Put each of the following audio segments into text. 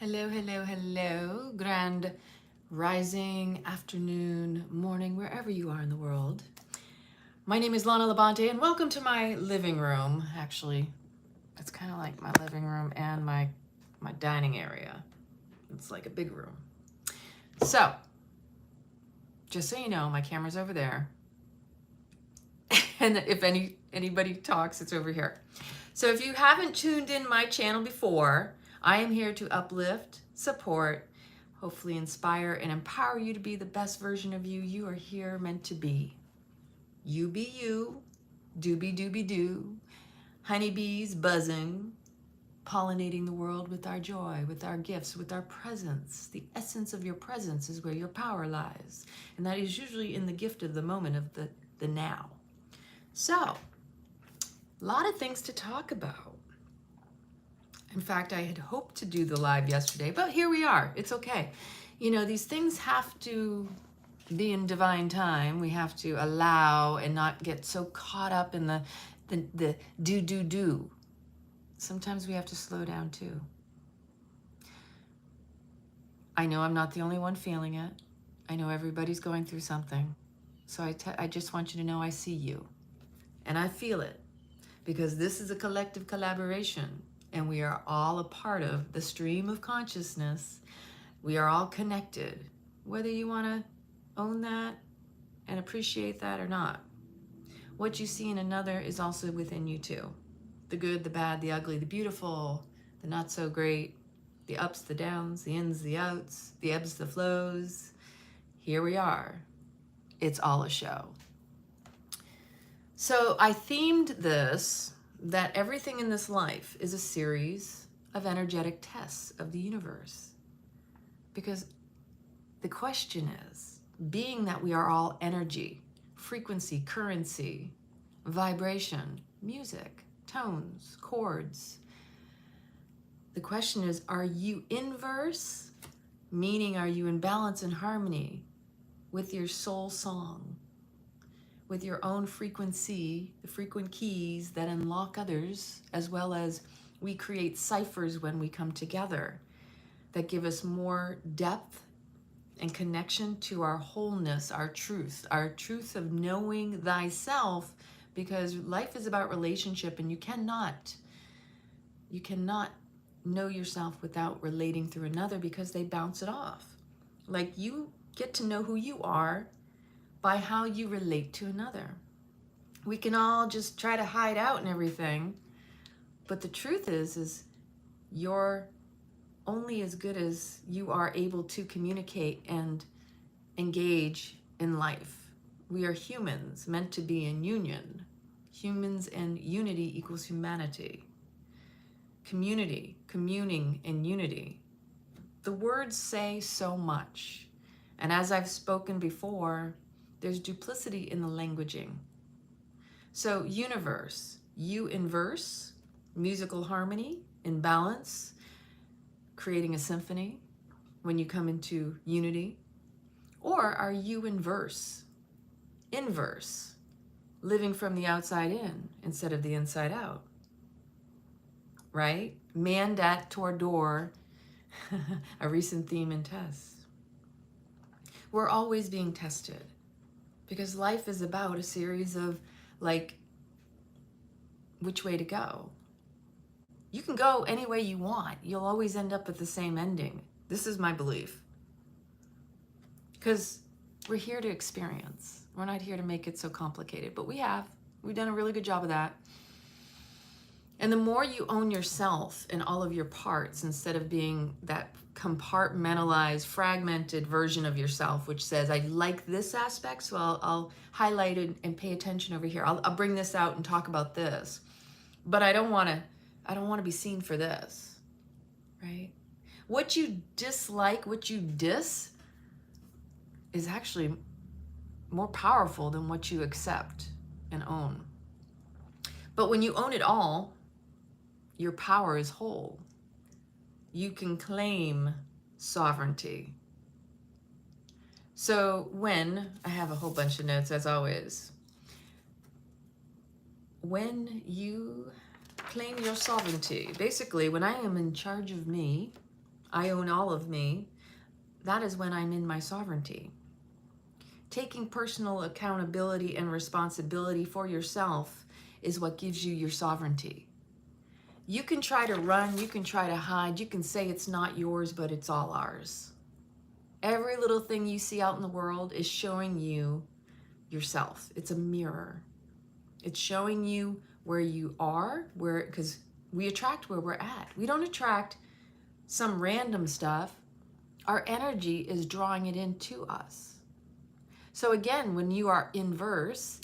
Hello, hello, hello. Grand rising, afternoon, morning, wherever you are in the world. My name is Lana Labonte, and welcome to my living room. Actually, it's kind of like my living room and my dining area. It's like a big room. So, just so you know, my camera's over there. And if anybody talks, it's over here. So if you haven't tuned in my channel before, I am here to uplift, support, hopefully inspire and empower you to be the best version of you you are here meant to be. You be you, doobie doobie doo, honeybees buzzing, pollinating the world with our joy, with our gifts, with our presence. The essence of your presence is where your power lies. And that is usually in the gift of the moment of the now. So, a lot of things to talk about. In fact, I had hoped to do the live yesterday, but here we are. It's okay. You know, these things have to be in divine time. We have to allow and not get so caught up in the do. Sometimes we have to slow down too. I know I'm not the only one feeling it. I know everybody's going through something. So I just want you to know I see you. And I feel it. Because this is a collective collaboration. And we are all a part of the stream of consciousness. We are all connected, whether you want to own that and appreciate that or not. What you see in another is also within you too. The good, the bad, the ugly, the beautiful, the not so great, the ups, the downs, the ins, the outs, the ebbs, the flows. Here we are. It's all a show. So I themed this that everything in this life is a series of energetic tests of the universe. Because the question is, being that we are all energy, frequency, currency, vibration, music, tones, chords, the question is, are you inverse? Meaning, are you in balance and harmony with your soul song? With your own frequency, the frequent keys that unlock others, as well as we create ciphers when we come together that give us more depth and connection to our wholeness, our truth of knowing thyself, because life is about relationship and you cannot know yourself without relating through another, because they bounce it off. Like, you get to know who you are by how you relate to another. We can all just try to hide out and everything, but the truth is you're only as good as you are able to communicate and engage in life. We are humans meant to be in union. Humans and unity equals humanity. Community, communing, and unity. The words say so much. And as I've spoken before, there's duplicity in the languaging. So universe, you inverse, musical harmony, in balance, creating a symphony when you come into unity? Or are you inverse, living from the outside in instead of the inside out? Right? Mandat toward a recent theme in tests. We're always being tested. Because life is about a series of, like, which way to go. You can go any way you want. You'll always end up at the same ending. This is my belief. Because we're here to experience. We're not here to make it so complicated. But we've done a really good job of that. And the more you own yourself and all of your parts, instead of being that compartmentalized, fragmented version of yourself, which says, I like this aspect, so I'll highlight it and pay attention over here. I'll bring this out and talk about this. But I don't want to be seen for this, right? What you dislike, what you diss, is actually more powerful than what you accept and own. But when you own it all, your power is whole. You can claim sovereignty. So I have a whole bunch of notes as always. When you claim your sovereignty, basically when I am in charge of me, I own all of me, that is when I'm in my sovereignty. Taking personal accountability and responsibility for yourself is what gives you your sovereignty. You can try to run, you can try to hide, you can say it's not yours, but it's all ours. Every little thing you see out in the world is showing you yourself. It's a mirror. It's showing you where you are, because we attract where we're at. We don't attract some random stuff. Our energy is drawing it into us. So again, when you are inverse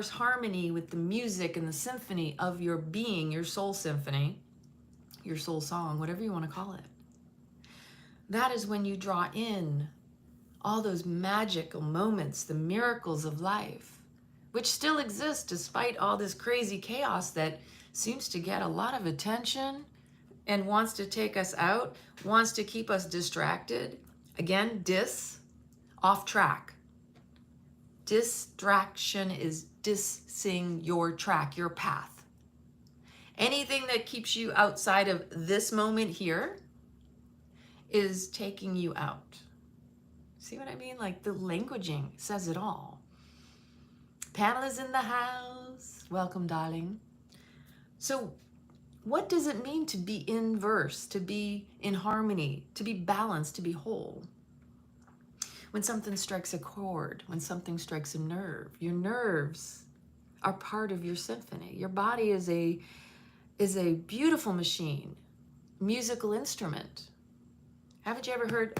harmony with the music and the symphony of your being, your soul symphony, your soul song, whatever you want to call it, that is when you draw in all those magical moments, the miracles of life, which still exist despite all this crazy chaos that seems to get a lot of attention and wants to take us out, wants to keep us distracted. Again, off track. Distraction is dissing your track, your path. Anything that keeps you outside of this moment here is taking you out. See what I mean? Like the languaging says it all. Pamela's in the house. Welcome, darling. So what does it mean to be inverse, to be in harmony, to be balanced, to be whole? When something strikes a chord, when something strikes a nerve, your nerves are part of your symphony. Your body is a beautiful machine, musical instrument. Haven't you ever heard,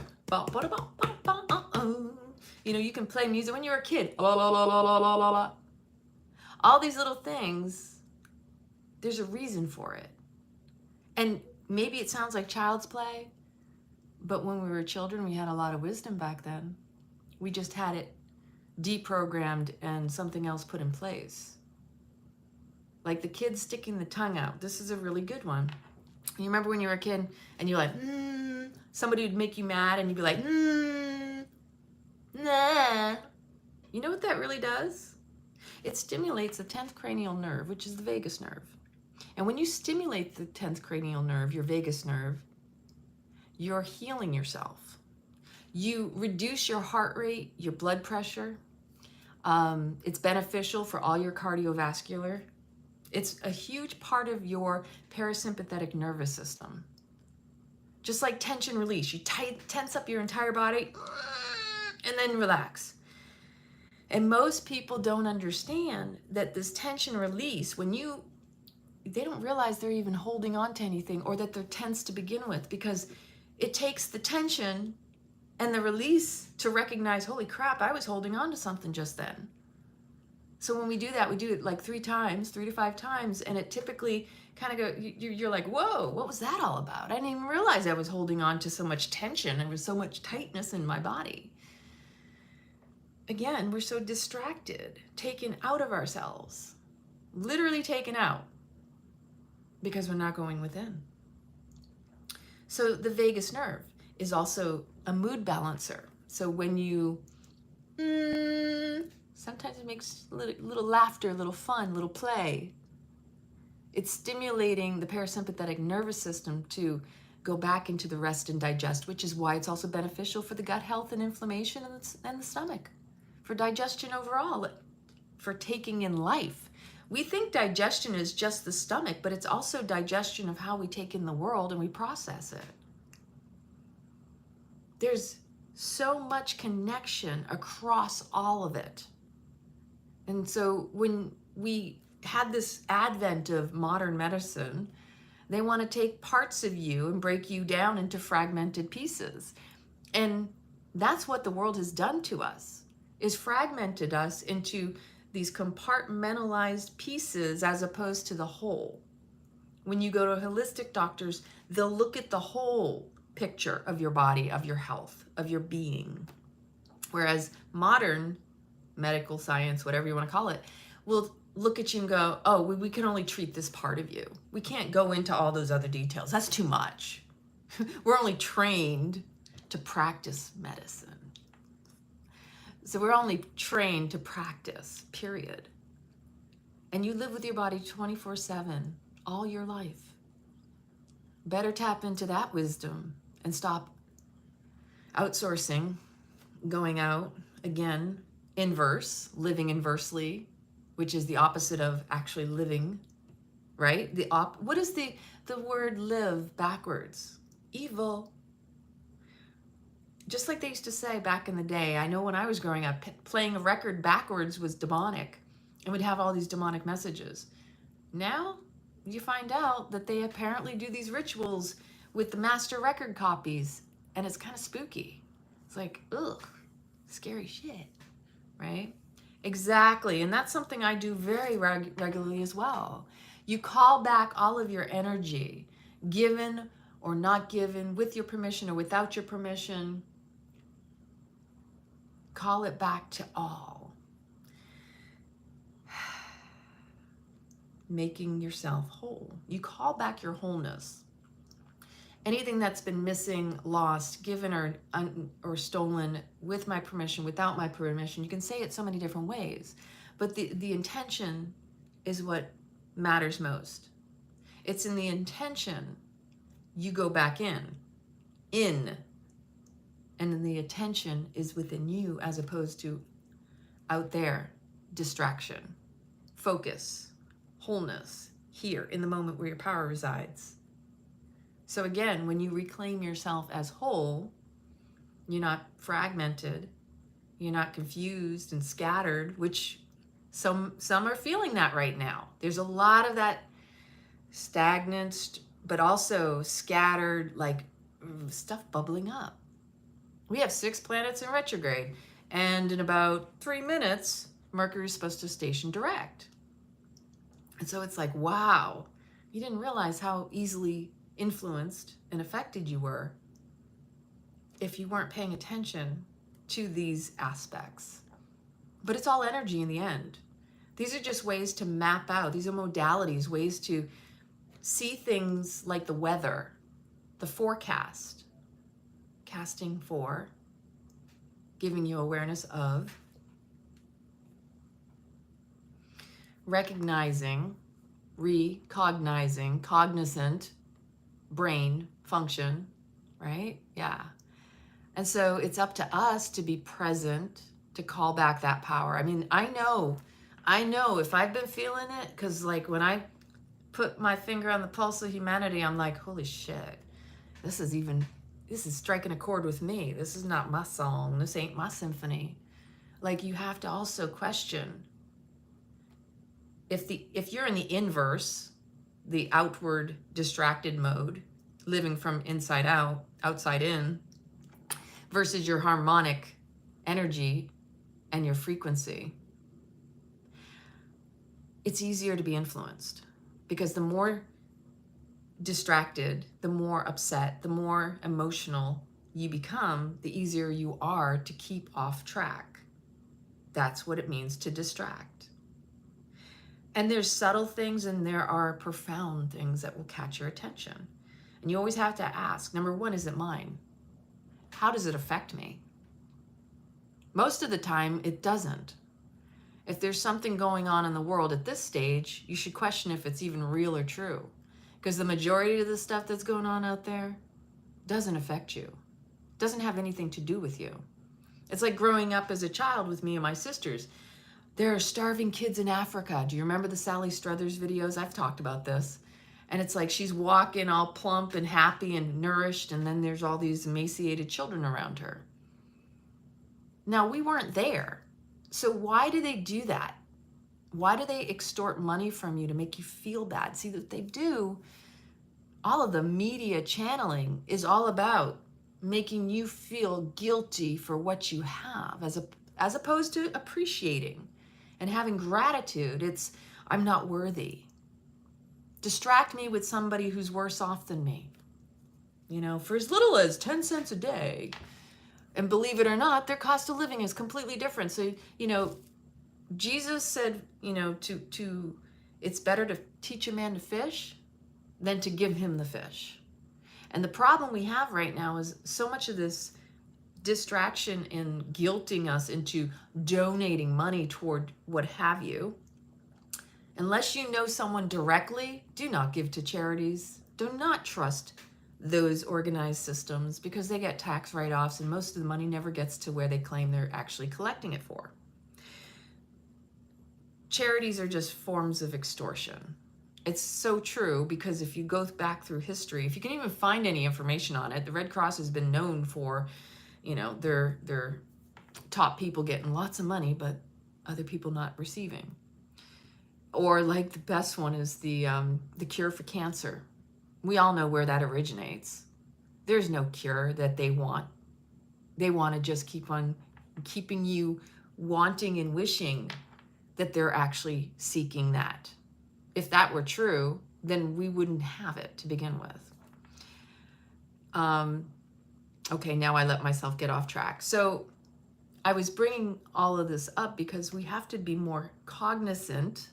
you know, you can play music when you're a kid, all these little things, there's a reason for it. And maybe it sounds like child's play, but when we were children, we had a lot of wisdom back then. We just had it deprogrammed and something else put in place. Like the kid sticking the tongue out. This is a really good one. You remember when you were a kid and you're like, somebody would make you mad and you'd be like, nah. You know what that really does? It stimulates the 10th cranial nerve, which is the vagus nerve. And when you stimulate the 10th cranial nerve, your vagus nerve, you're healing yourself. You reduce your heart rate, your blood pressure. It's beneficial for all your cardiovascular. It's a huge part of your parasympathetic nervous system. Just like tension release, you tense up your entire body and then relax. And most people don't understand that this tension release, they don't realize they're even holding on to anything or that they're tense to begin with, because it takes the tension and the release to recognize, holy crap, I was holding on to something just then. So when we do that, we do it like 3 to 5 times, and it typically kind of go, you're like, whoa, what was that all about? I didn't even realize I was holding on to so much tension. There was so much tightness in my body. Again, we're so distracted, taken out of ourselves, literally taken out, because we're not going within. So the vagus nerve is also a mood balancer. So when you, sometimes it makes little laughter, little fun, little play. It's stimulating the parasympathetic nervous system to go back into the rest and digest, which is why it's also beneficial for the gut health and inflammation and the stomach, for digestion overall, for taking in life. We think digestion is just the stomach, but it's also digestion of how we take in the world and we process it. There's so much connection across all of it. And so when we had this advent of modern medicine, they want to take parts of you and break you down into fragmented pieces. And that's what the world has done to us, is fragmented us into these compartmentalized pieces as opposed to the whole. When you go to holistic doctors, they'll look at the whole picture of your body, of your health, of your being. Whereas modern medical science, whatever you want to call it, will look at you and go, oh, we can only treat this part of you. We can't go into all those other details. That's too much. We're only trained to practice medicine. So we're only trained to practice, period. And you live with your body 24/7, all your life. Better tap into that wisdom and stop outsourcing, going out, again, inverse, living inversely, which is the opposite of actually living, right? What is the word live backwards? Evil. Just like they used to say back in the day, I know when I was growing up, playing a record backwards was demonic and would have all these demonic messages. Now you find out that they apparently do these rituals with the master record copies, and it's kind of spooky. It's like, ugh, scary shit, right? Exactly, and that's something I do very regularly as well. You call back all of your energy, given or not given, with your permission or without your permission. Call it back to all. Making yourself whole. You call back your wholeness. Anything that's been missing, lost, given or stolen with my permission, without my permission, you can say it so many different ways. But the intention is what matters most. It's in the intention you go back in. And then the attention is within you as opposed to out there. Distraction, focus, wholeness, here in the moment where your power resides. So again, when you reclaim yourself as whole, you're not fragmented, you're not confused and scattered, which some are feeling that right now. There's a lot of that stagnant, but also scattered, like stuff bubbling up. We have 6 planets in retrograde, and in about 3 minutes, Mercury is supposed to station direct. And so it's like, wow, you didn't realize how easily influenced and affected you were if you weren't paying attention to these aspects. But it's all energy in the end. These are just ways to map out. These are modalities, ways to see things like the weather, the forecast, casting for, giving you awareness of, recognizing, recognizing, cognizant, brain function, right? Yeah. And so it's up to us to be present, to call back that power. I mean, I know if I've been feeling it, because like when I put my finger on the pulse of humanity, I'm like, holy shit, this is striking a chord with me. This is not my song. This ain't my symphony. Like, you have to also question if you're in the inverse, the outward distracted mode, living from inside out, outside in, versus your harmonic energy and your frequency, it's easier to be influenced, because the more distracted, the more upset, the more emotional you become, the easier you are to keep off track. That's what it means to distract. And there's subtle things and there are profound things that will catch your attention. And you always have to ask, number one, is it mine? How does it affect me? Most of the time, it doesn't. If there's something going on in the world at this stage, you should question if it's even real or true. Because the majority of the stuff that's going on out there doesn't affect you. Doesn't have anything to do with you. It's like growing up as a child with me and my sisters. There are starving kids in Africa. Do you remember the Sally Struthers videos? I've talked about this. And it's like she's walking all plump and happy and nourished, and then there's all these emaciated children around her. Now, we weren't there. So why do they do that? Why do they extort money from you to make you feel bad? See, that they do, all of the media channeling is all about making you feel guilty for what you have, as opposed to appreciating and having gratitude. It's, I'm not worthy. Distract me with somebody who's worse off than me, for as little as 10 cents a day. And believe it or not, their cost of living is completely different. So, Jesus said, it's better to teach a man to fish than to give him the fish. And the problem we have right now is so much of this distraction and guilting us into donating money toward what have you. Unless you know someone directly, do not give to charities. Do not trust those organized systems because they get tax write-offs and most of the money never gets to where they claim they're actually collecting it for. Charities are just forms of extortion. It's so true because if you go back through history, if you can even find any information on it, the Red Cross has been known for, their top people getting lots of money, but other people not receiving. Or like the best one is the cure for cancer. We all know where that originates. There's no cure that they want. They want to just keep on keeping you wanting and wishing that they're actually seeking that. If that were true, then we wouldn't have it to begin with. Okay, now I let myself get off track. So I was bringing all of this up because we have to be more cognizant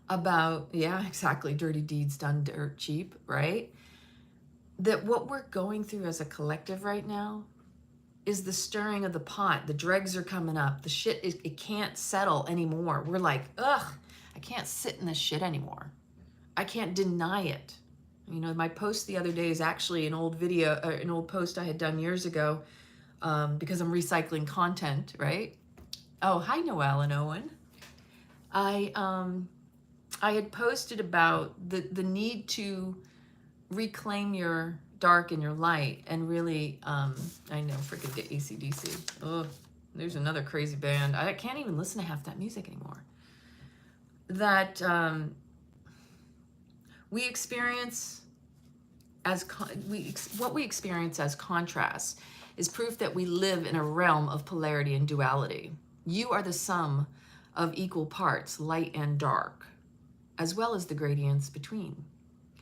about, yeah, exactly, dirty deeds done dirt cheap, right? That what we're going through as a collective right now is the stirring of the pot. The dregs are coming up. The shit, it can't settle anymore. We're like, ugh, I can't sit in this shit anymore. I can't deny it. My post the other day is actually an old video, an old post I had done years ago because I'm recycling content, right? Oh, hi, Noelle and Owen. I had posted about the need to reclaim your dark and your light and really, I know, freaking get AC/DC. Oh, there's another crazy band. I can't even listen to half that music anymore. That we experience as, what we experience as contrast is proof that we live in a realm of polarity and duality. You are the sum of equal parts, light and dark, as well as the gradients between.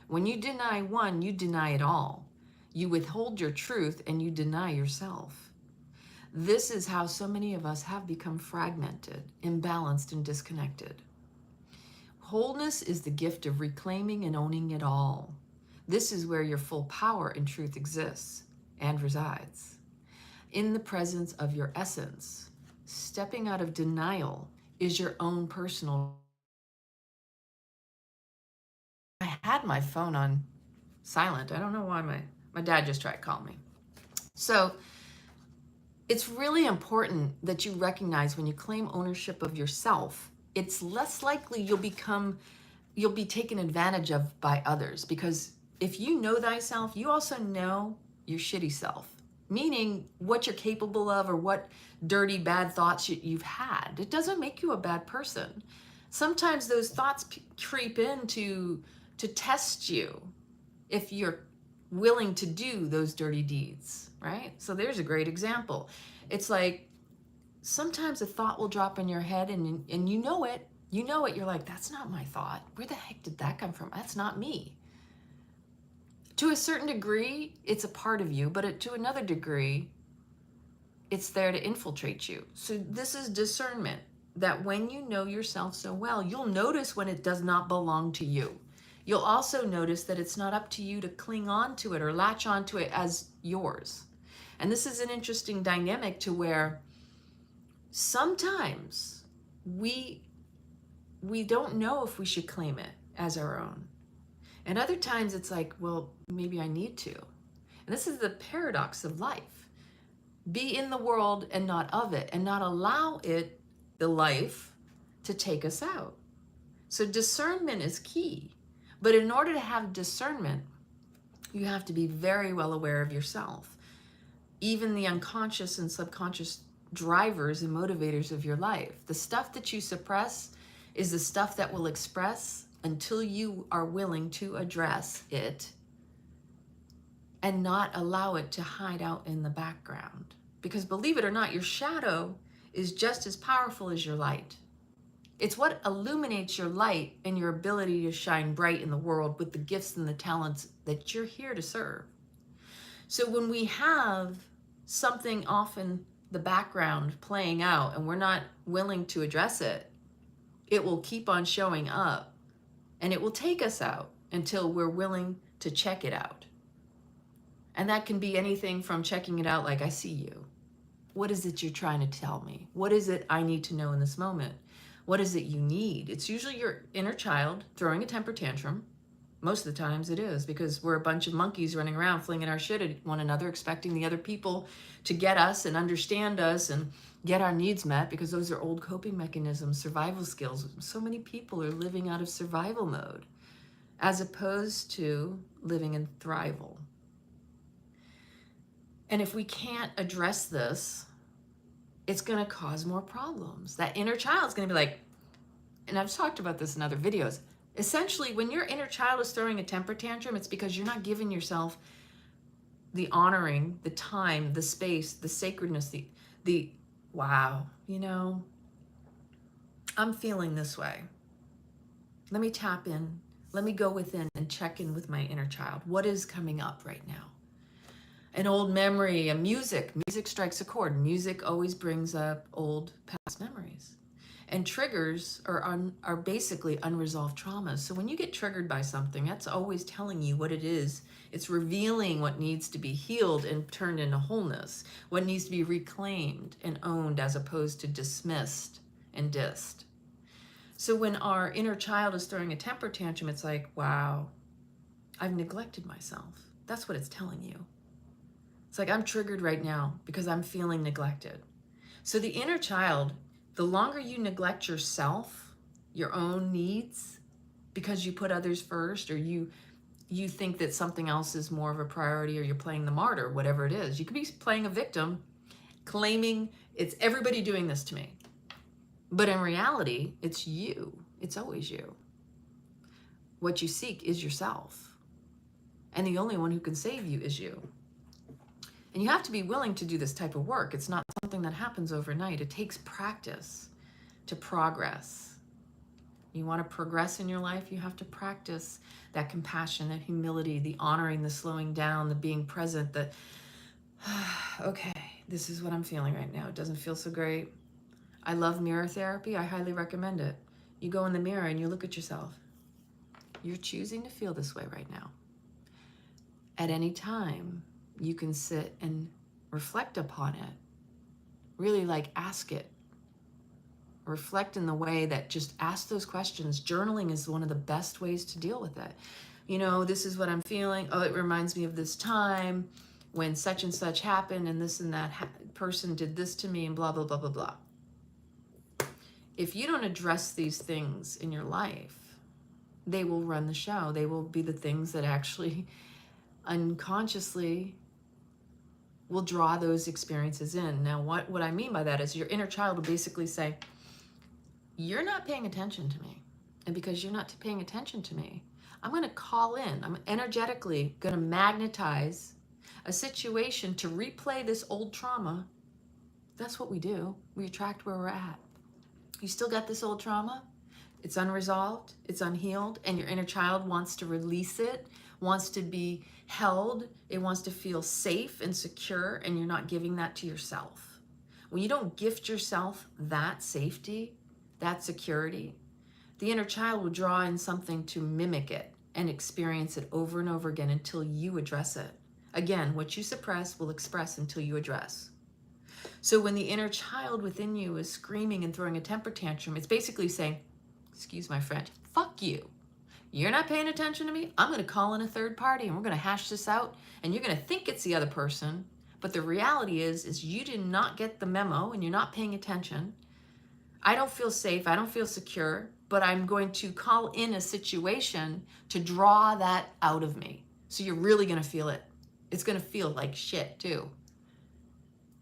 When you deny one, you deny it all. You withhold your truth and you deny yourself. This is how so many of us have become fragmented, imbalanced, and disconnected. Wholeness is the gift of reclaiming and owning it all. This is where your full power and truth exists and resides. In the presence of your essence, stepping out of denial is your own personal. I had my phone on silent. I don't know why my dad just tried to call me. So it's really important that you recognize when you claim ownership of yourself, it's less likely you'll be taken advantage of by others, because if you know thyself, you also know your shitty self, meaning what you're capable of or what dirty, bad thoughts you've had. It doesn't make you a bad person. Sometimes those thoughts creep in to test you if you're willing to do those dirty deeds, right? So there's a great example. It's like sometimes a thought will drop in your head and you know it. You're like, that's not my thought. Where the heck did that come from? That's not me. To a certain degree, it's a part of you, but to another degree, it's there to infiltrate you. So this is discernment, that when you know yourself so well, you'll notice when it does not belong to you. You'll also notice that it's not up to you to cling on to it or latch onto it as yours. And this is an interesting dynamic to where sometimes we don't know if we should claim it as our own. And other times it's like, well, maybe I need to. And this is the paradox of life. Be in the world and not of it, and not allow it, the life, to take us out. So discernment is key. But in order to have discernment, you have to be very well aware of yourself. Even the unconscious and subconscious drivers and motivators of your life. The stuff that you suppress is the stuff that will express until you are willing to address it and not allow it to hide out in the background. Because believe it or not, your shadow is just as powerful as your light. It's what illuminates your light and your ability to shine bright in the world with the gifts and the talents that you're here to serve. So when we have something off in the background playing out and we're not willing to address it, it will keep on showing up and it will take us out until we're willing to check it out. And that can be anything from checking it out like, I see you. What is it you're trying to tell me? What is it I need to know in this moment? What is it you need? It's usually your inner child throwing a temper tantrum, Most of the times it is, because we're a bunch of monkeys running around flinging our shit at one another, expecting the other people to get us and understand us and get our needs met, because those are old coping mechanisms, survival skills. So many people are living out of survival mode as opposed to living in thrival. And if we can't address this, it's going to cause more problems. That inner child's going to be like, and I've talked about this in other videos, essentially when your inner child is throwing a temper tantrum, it's because you're not giving yourself the honoring, the time, the space, the sacredness, the wow, you know, I'm feeling this way. Let me tap in. Let me go within and check in with my inner child. What is coming up right now? An old memory, a music strikes a chord. Music always brings up old past memories. And triggers are basically unresolved traumas. So when you get triggered by something, that's always telling you what it is. It's revealing what needs to be healed and turned into wholeness, what needs to be reclaimed and owned as opposed to dismissed and dissed. So when our inner child is throwing a temper tantrum, it's like, wow, I've neglected myself. That's what it's telling you. It's like, I'm triggered right now because I'm feeling neglected. So the inner child, the longer you neglect yourself, your own needs, because you put others first, or you think that something else is more of a priority, or you're playing the martyr, whatever it is. You could be playing a victim, claiming it's everybody doing this to me. But in reality, it's you. It's always you. What you seek is yourself. And the only one who can save you is you. And you have to be willing to do this type of work. It's not something that happens overnight. It takes practice to progress. You want to progress in your life, you have to practice that compassion, that humility, the honoring, the slowing down, the being present, the, okay, this is what I'm feeling right now. It doesn't feel so great. I love mirror therapy. I highly recommend it. You go in the mirror and you look at yourself. You're choosing to feel this way right now. At any time, you can sit and reflect upon it. Really ask it. Reflect in the way that just ask those questions. Journaling is one of the best ways to deal with it. You know, this is what I'm feeling. Oh, it reminds me of this time when such and such happened and this and that person did this to me and blah, blah, blah, blah, blah. If you don't address these things in your life, they will run the show. They will be the things that actually unconsciously will draw those experiences in. Now, what I mean by that is your inner child will basically say, you're not paying attention to me. And because you're not paying attention to me, I'm going to call in. I'm energetically going to magnetize a situation to replay this old trauma. That's what we do. We attract where we're at. You still got this old trauma. It's unresolved. It's unhealed. And your inner child wants to release it, wants to be held. It wants to feel safe and secure. And you're not giving that to yourself. When you don't gift yourself that safety, that security, the inner child will draw in something to mimic it and experience it over and over again until you address it. Again, what you suppress will express until you address. So when the inner child within you is screaming and throwing a temper tantrum, it's basically saying, excuse my French, fuck you. You're not paying attention to me. I'm going to call in a third party and we're going to hash this out. And you're going to think it's the other person. But the reality is you did not get the memo and you're not paying attention. I don't feel safe. I don't feel secure. But I'm going to call in a situation to draw that out of me. So you're really going to feel it. It's going to feel like shit too.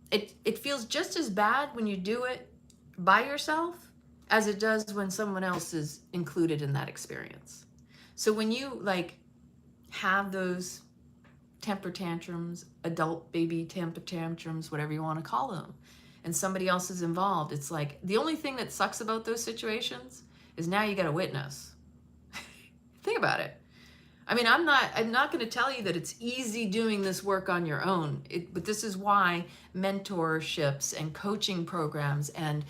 It feels just as bad when you do it by yourself as it does when someone else is included in that experience. So when you have those temper tantrums, adult baby temper tantrums, whatever you want to call them, and somebody else is involved, it's like the only thing that sucks about those situations is now you got a witness. Think about it. I mean, I'm not going to tell you that it's easy doing this work on your own, but this is why mentorships and coaching programs and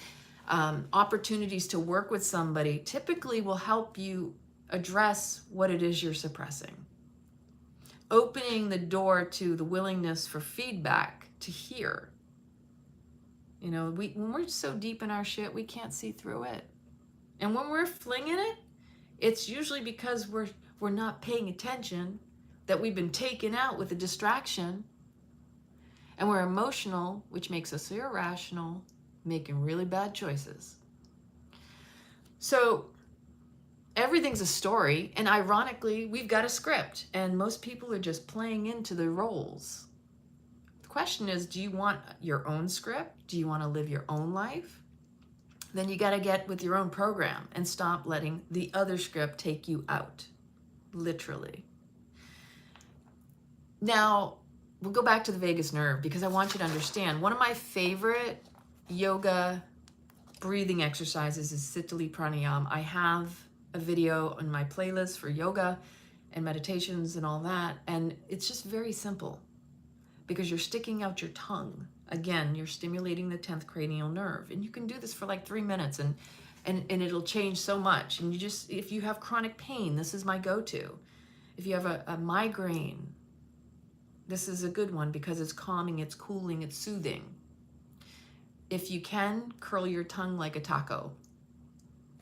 opportunities to work with somebody typically will help you address what it is you're suppressing. Opening the door to the willingness for feedback to hear. You know, when we're so deep in our shit, we can't see through it. And when we're flinging it, it's usually because we're not paying attention, that we've been taken out with a distraction, and we're emotional, which makes us irrational, making really bad choices. So everything's a story, and ironically, we've got a script, and most people are just playing into the roles. The question is, do you want your own script? Do you want to live your own life? Then you got to get with your own program and stop letting the other script take you out, literally. Now, we'll go back to the vagus nerve because I want you to understand. One of my favorite yoga breathing exercises is Sitali pranayam. I have a video on my playlist for yoga and meditations and all that, and it's just very simple because you're sticking out your tongue. Again, you're stimulating the 10th cranial nerve, and you can do this for like 3 minutes, and it'll change so much. And you just, if you have chronic pain, this is my go-to. If you have a migraine, this is a good one because it's calming, it's cooling, it's soothing. If you can, curl your tongue like a taco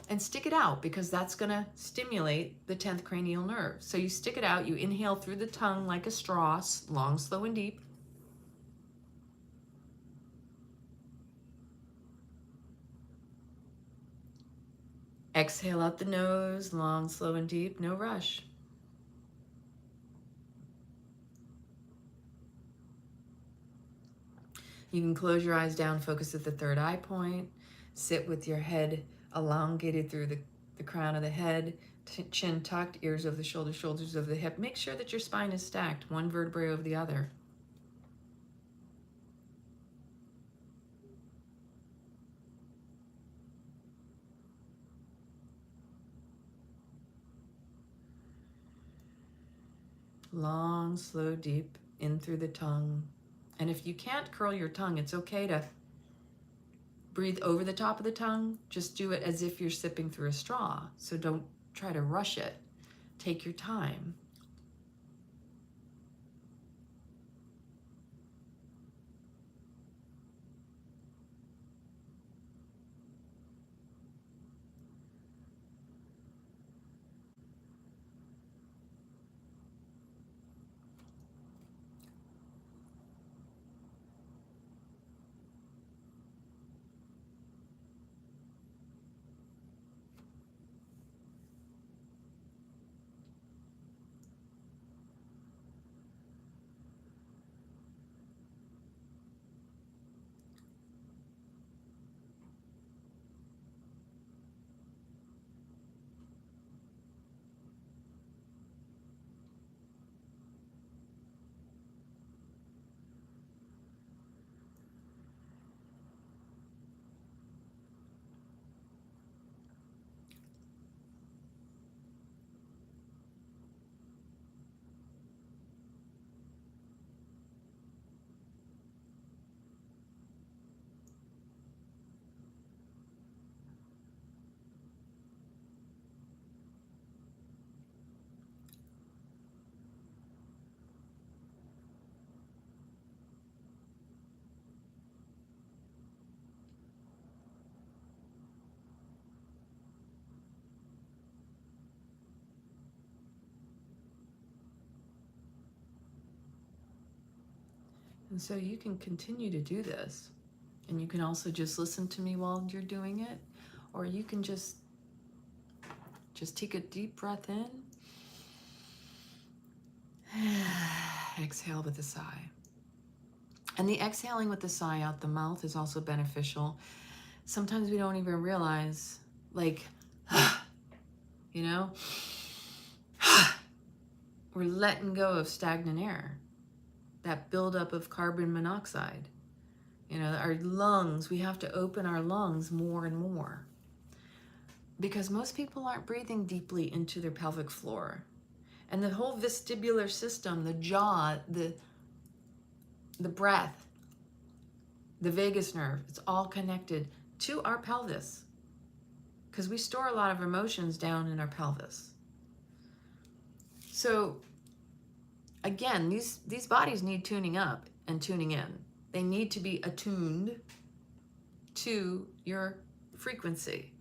and stick it out because that's gonna stimulate the 10th cranial nerve. So you stick it out, you inhale through the tongue like a straw, long, slow, and deep. Exhale out the nose, long, slow, and deep, no rush. You can close your eyes down, focus at the third eye point, sit with your head elongated through the crown of the head, chin tucked, ears over the shoulder, shoulders over the hip. Make sure that your spine is stacked, one vertebrae over the other. Long, slow, deep, in through the tongue. And if you can't curl your tongue, it's okay to breathe over the top of the tongue. Just do it as if you're sipping through a straw. So don't try to rush it. Take your time. And so you can continue to do this. And you can also just listen to me while you're doing it. Or you can just take a deep breath in. Exhale with a sigh. And the exhaling with the sigh out the mouth is also beneficial. Sometimes we don't even realize, like, you know, we're letting go of stagnant air, that buildup of carbon monoxide. You know, our lungs, we have to open our lungs more and more because most people aren't breathing deeply into their pelvic floor. And the whole vestibular system, the jaw, the breath, the vagus nerve, it's all connected to our pelvis because we store a lot of emotions down in our pelvis. So again, these bodies need tuning up and tuning in. They need to be attuned to your frequency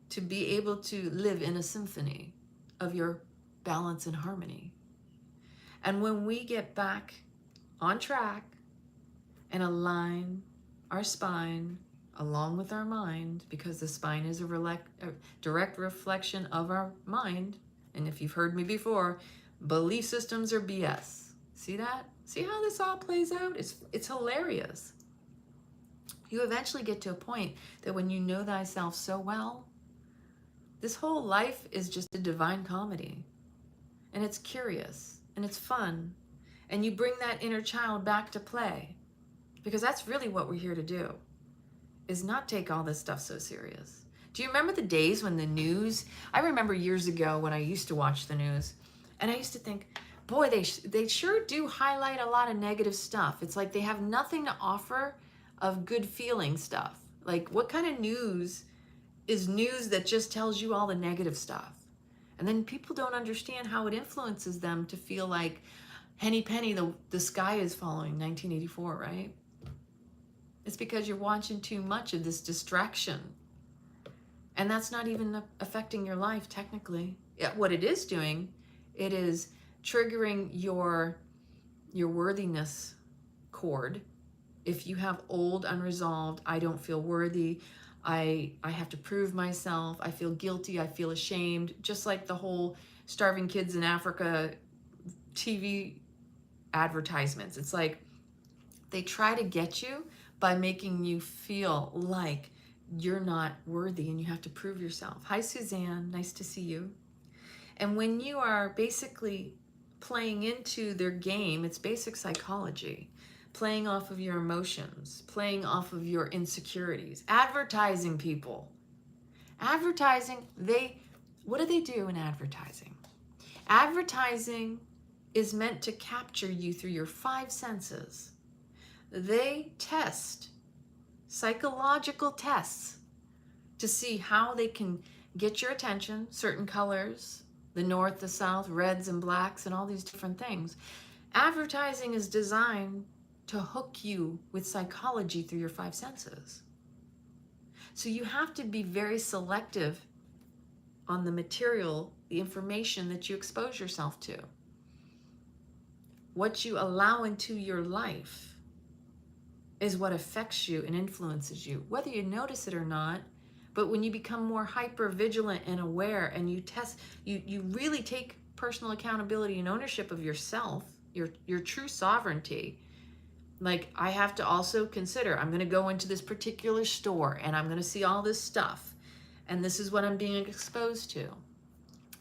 to be able to live in a symphony of your balance and harmony. And when we get back on track and align our spine along with our mind, because the spine is a direct reflection of our mind. And if you've heard me before, belief systems are BS. See that? See how this all plays out? It's hilarious. You eventually get to a point that when you know thyself so well, this whole life is just a divine comedy. And it's curious and it's fun. And you bring that inner child back to play, because that's really what we're here to do, is not take all this stuff so serious. Do you remember the days when the news, I remember years ago when I used to watch the news, and I used to think, boy, they sure do highlight a lot of negative stuff. It's like they have nothing to offer of good feeling stuff. Like, what kind of news is news that just tells you all the negative stuff? And then people don't understand how it influences them to feel like, henny penny, the sky is falling, 1984, right? It's because you're watching too much of this distraction. And that's not even affecting your life technically. What it is doing, it is triggering your worthiness chord. If you have old, unresolved, I don't feel worthy, I have to prove myself, I feel guilty, I feel ashamed, just like the whole starving kids in Africa TV advertisements. It's like they try to get you by making you feel like you're not worthy and you have to prove yourself. Hi, Suzanne. Nice to see you. And when you are basically playing into their game, it's basic psychology, playing off of your emotions, playing off of your insecurities. Advertising people. Advertising, what do they do in advertising? Advertising is meant to capture you through your 5 senses. They test psychological tests to see how they can get your attention, certain colors, the north, the south, reds and blacks, and all these different things. Advertising is designed to hook you with psychology through your 5 senses. So you have to be very selective on the material, the information that you expose yourself to. What you allow into your life is what affects you and influences you, whether you notice it or not. But when you become more hyper vigilant and aware, and you test, you really take personal accountability and ownership of yourself, your true sovereignty. Like, I have to also consider, I'm going to go into this particular store and I'm going to see all this stuff, and this is what I'm being exposed to.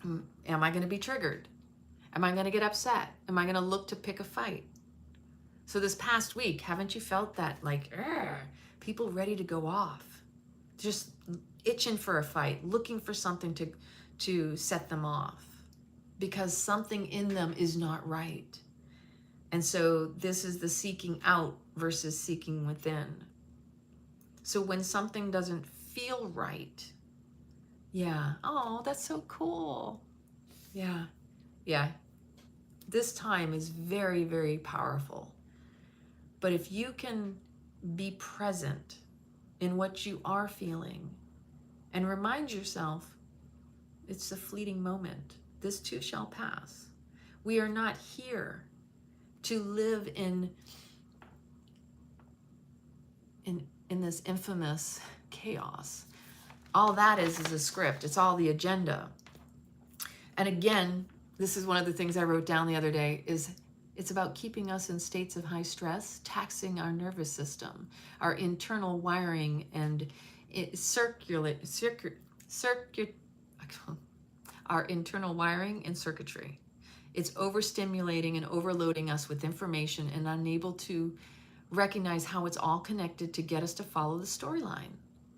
Am I going to be triggered? Am I going to get upset? Am I going to look to pick a fight? So this past week, haven't you felt that, like, people ready to go off, just itching for a fight, looking for something to set them off, because something in them is not right. And so this is the seeking out versus seeking within. So when something doesn't feel right, oh, that's so cool. Yeah. This time is very, very powerful. But if you can be present in what you are feeling and remind yourself, it's a fleeting moment. This too shall pass. We are not here to live in this infamous chaos. All that is a script. It's all the agenda. And again, this is one of the things I wrote down the other day, is it's about keeping us in states of high stress, taxing our nervous system, our internal wiring, and our internal wiring and circuitry. It's overstimulating and overloading us with information and unable to recognize how it's all connected to get us to follow the storyline,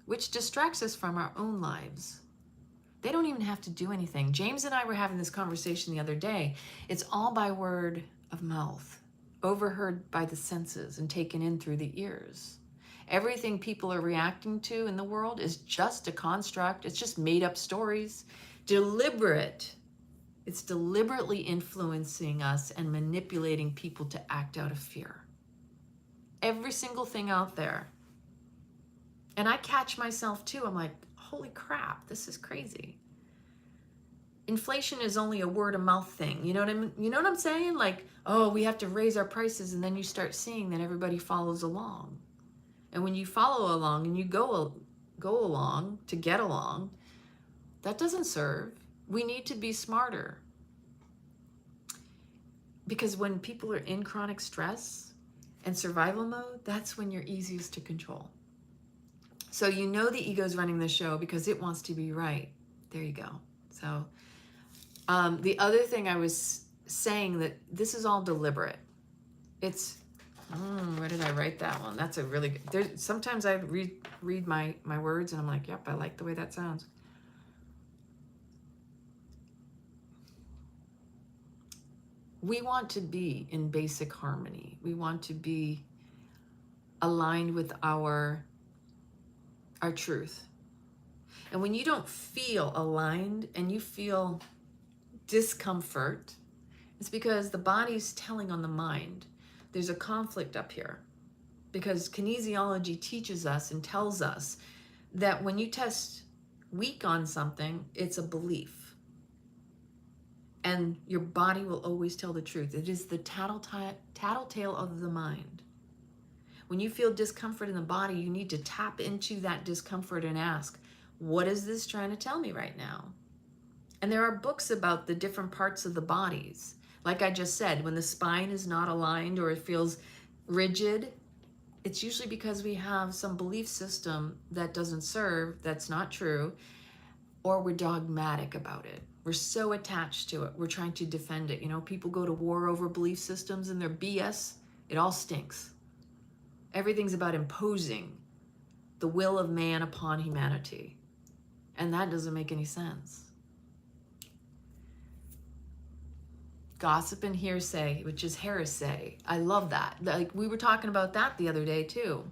which distracts us from our own lives. They don't even have to do anything. James and I were having this conversation the other day. It's all by word of mouth, overheard by the senses and taken in through the ears. Everything people are reacting to in the world is just a construct. It's just made up stories. Deliberate. It's deliberately influencing us and manipulating people to act out of fear. Every single thing out there. And I catch myself too. I'm like, holy crap, this is crazy. inflation is only a word of mouth thing. You know what I mean? You know what I'm saying? Like, oh, we have to raise our prices, and then you start seeing that everybody follows along. And when you follow along and you go along to get along, that doesn't serve. We need to be smarter. Because when people are in chronic stress and survival mode, that's when you're easiest to control. So you know the ego's running the show because it wants to be right. There you go. So the other thing I was saying, that this is all deliberate. It's, where did I write that one? That's a really good, sometimes I read my words and I'm like, yep, I like the way that sounds. We want to be in basic harmony. We want to be aligned with our truth. And when you don't feel aligned and you feel discomfort, it's because the body's telling on the mind. There's a conflict up here, because kinesiology teaches us and tells us that when you test weak on something, it's a belief. And your body will always tell the truth. It is the tattletale of the mind. When you feel discomfort in the body, you need to tap into that discomfort and ask, what is this trying to tell me right now? And there are books about the different parts of the bodies. Like I just said, when the spine is not aligned or it feels rigid, it's usually because we have some belief system that doesn't serve, that's not true, or we're dogmatic about it. We're so attached to it. We're trying to defend it. You know, people go to war over belief systems and they're BS. It all stinks. Everything's about imposing the will of man upon humanity. And that doesn't make any sense. Gossip and hearsay, which is heresy. I love that. Like, we were talking about that the other day too.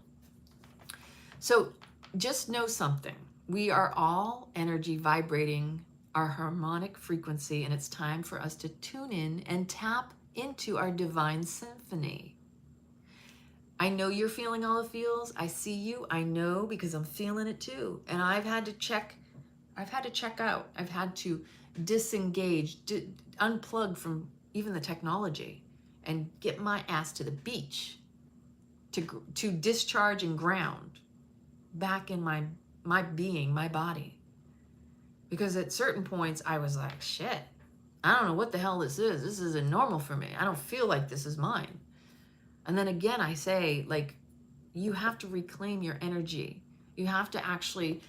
So just know something. We are all energy vibrating our harmonic frequency, and it's time for us to tune in and tap into our divine symphony. I know you're feeling all the feels. I see you. I know, because I'm feeling it too. And I've had to check out. I've had to disengage, unplug from even the technology and get my ass to the beach to discharge and ground back in my being, my body. Because at certain points I was like, shit, I don't know what the hell this is. This isn't normal for me. I don't feel like this is mine. And then again, I say, like, you have to reclaim your energy. You have to actually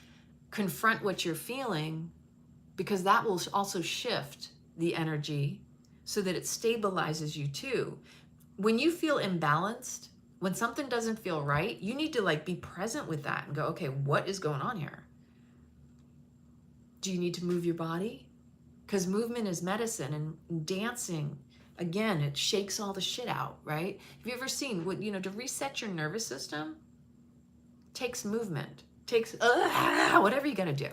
confront what you're feeling, because that will also shift the energy so that it stabilizes you too. When you feel imbalanced, when something doesn't feel right, you need to like be present with that and go, okay, what is going on here? Do you need to move your body? Because movement is medicine, and dancing, again, it shakes all the shit out, right? Have you ever seen what, you know, to reset your nervous system takes movement, takes whatever you got to do.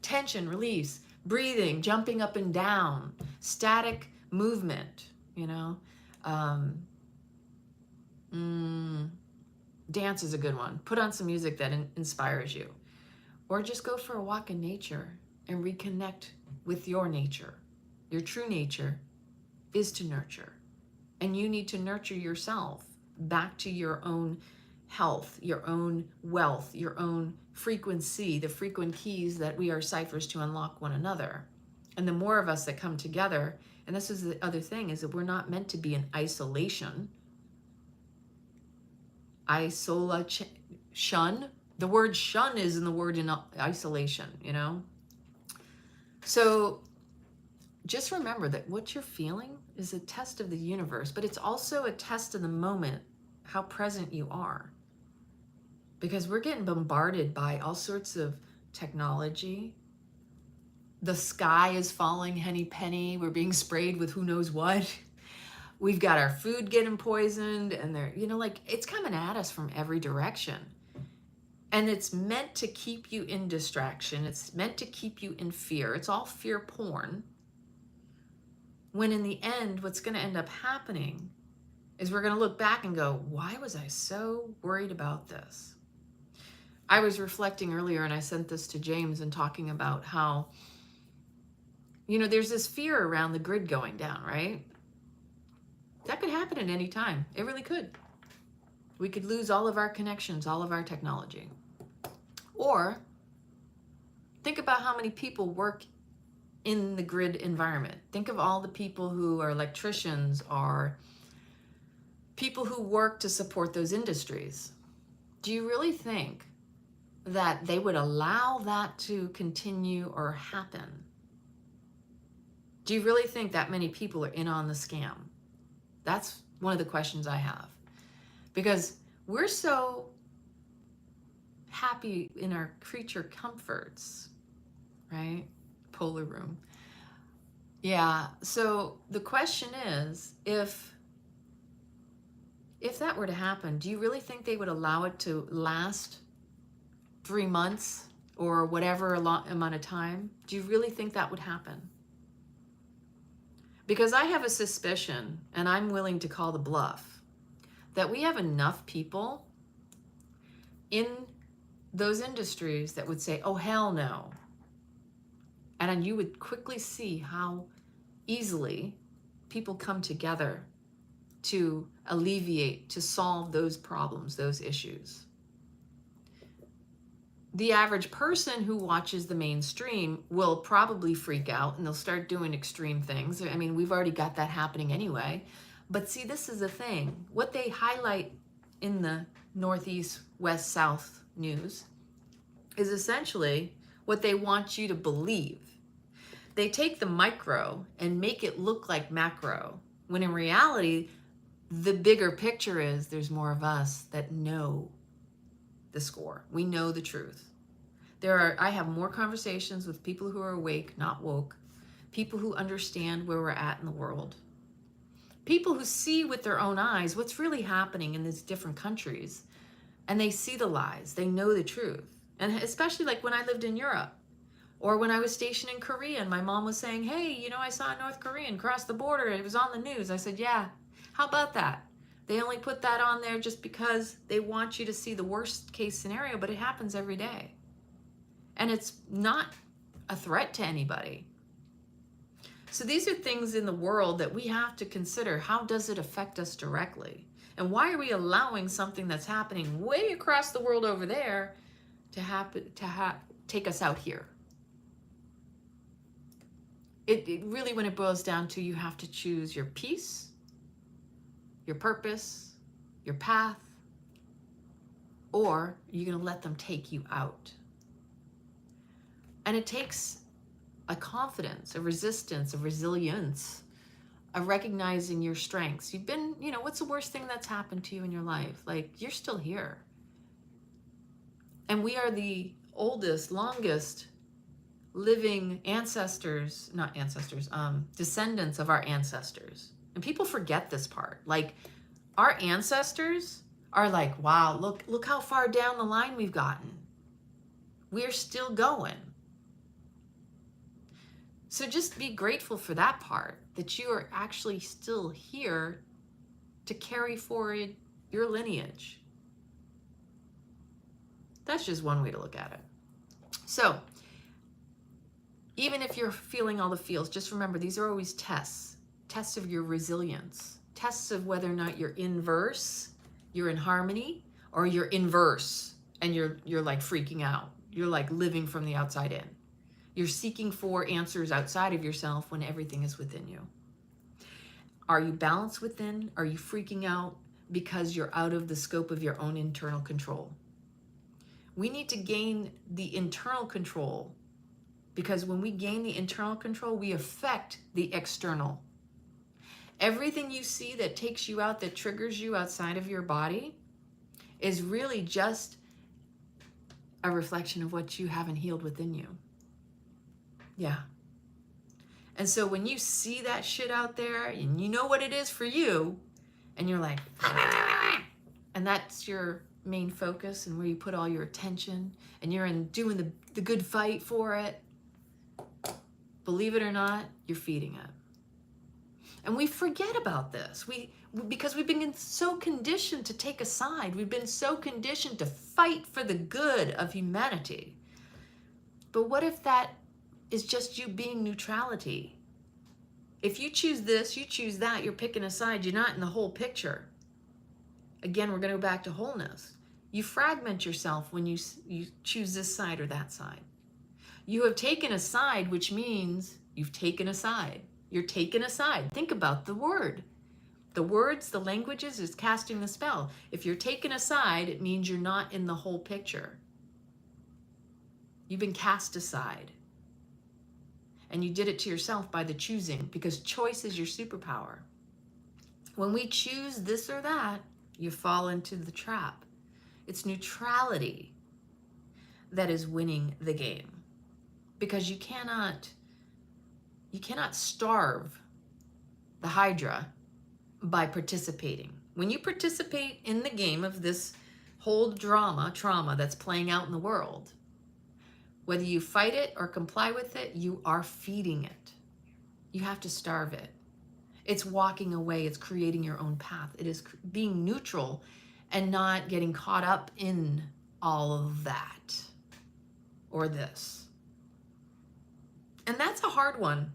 Tension, release, breathing, jumping up and down, static movement, you know. Dance is a good one. Put on some music that inspires you. Or just go for a walk in nature and reconnect with your nature. Your true nature is to nurture. And you need to nurture yourself back to your own health, your own wealth, your own frequency, the frequent keys that we are ciphers to unlock one another. And the more of us that come together, and this is the other thing, is that we're not meant to be in isolation. Shun. The word shun is in the word in isolation, you know? So just remember that what you're feeling is a test of the universe, but it's also a test of the moment, how present you are. Because we're getting bombarded by all sorts of technology. The sky is falling henny penny. We're being sprayed with who knows what. We've got our food getting poisoned, and they're, you know, like, it's coming at us from every direction. And it's meant to keep you in distraction. It's meant to keep you in fear. It's all fear porn. When in the end, what's going to end up happening is we're going to look back and go, why was I so worried about this? I was reflecting earlier, and I sent this to James, and talking about how You know, there's this fear around the grid going down, right? That could happen at any time. It really could. We could lose all of our connections, all of our technology. Or think about how many people work in the grid environment. Think of all the people who are electricians or people who work to support those industries. Do you really think that they would allow that to continue or happen? Do you really think that many people are in on the scam? That's one of the questions I have. Because we're so happy in our creature comforts, right? Polar room. Yeah, so the question is, if that were to happen, do you really think they would allow it to last 3 months or whatever amount of time? Do you really think that would happen? Because I have a suspicion, and I'm willing to call the bluff, that we have enough people in those industries that would say, oh, hell no. And then you would quickly see how easily people come together to alleviate, to solve those problems, those issues. The average person who watches the mainstream will probably freak out and they'll start doing extreme things. I mean, we've already got that happening anyway. But see, this is the thing. What they highlight in the Northeast, West, South news is essentially what they want you to believe. They take the micro and make it look like macro, when in reality, the bigger picture is there's more of us that know the score. We know the truth. I have more conversations with people who are awake, not woke, people who understand where we're at in the world, people who see with their own eyes what's really happening in these different countries, and they see the lies, they know the truth. And especially like when I lived in Europe, or when I was stationed in Korea and my mom was saying, hey, you know, I saw a North Korean cross the border, it was on the news. I said, yeah, how about that? They only put that on there just because they want you to see the worst case scenario, but it happens every day. And it's not a threat to anybody. So these are things in the world that we have to consider. How does it affect us directly? And why are we allowing something that's happening way across the world over there to take us out here? It really, when it boils down to, you have to choose your peace, your purpose, your path, or you're going to let them take you out. And it takes a confidence, a resistance, a resilience, a recognizing your strengths. You've been, you know, what's the worst thing that's happened to you in your life? Like, you're still here. And we are the oldest, longest living descendants of our ancestors. And people forget this part. Like, our ancestors are like, wow, look how far down the line we've gotten. We're still going. So just be grateful for that part, that you are actually still here to carry forward your lineage. That's just one way to look at it. So even if you're feeling all the feels, just remember, these are always tests of your resilience, tests of whether or not you're in verse, you're in harmony, or you're in verse and you're like freaking out. You're like living from the outside in. You're seeking for answers outside of yourself when everything is within you. Are you balanced within? Are you freaking out because you're out of the scope of your own internal control? We need to gain the internal control, because when we gain the internal control, we affect the external. Everything you see that takes you out, that triggers you outside of your body, is really just a reflection of what you haven't healed within you. Yeah. And so when you see that shit out there and you know what it is for you, and you're like, and that's your main focus and where you put all your attention, and you're in doing the good fight for it, believe it or not, you're feeding it. And we forget about this. Because we've been so conditioned to take a side. We've been so conditioned to fight for the good of humanity. But what if that is just you being neutrality. If you choose this, you choose that, you're picking a side, you're not in the whole picture. Again, we're going to go back to wholeness. You fragment yourself when you choose this side or that side. You have taken a side, which means you've taken a side. You're taken aside. Think about the word. The words, the languages is casting the spell. If you're taken aside, it means you're not in the whole picture. You've been cast aside. And you did it to yourself by the choosing, because choice is your superpower. When we choose this or that, you fall into the trap. It's neutrality that is winning the game. Because you cannot starve the Hydra by participating. When you participate in the game of this whole trauma that's playing out in the world, whether you fight it or comply with it, you are feeding it. You have to starve it. It's walking away. It's creating your own path. It is being neutral and not getting caught up in all of that or this. And that's a hard one,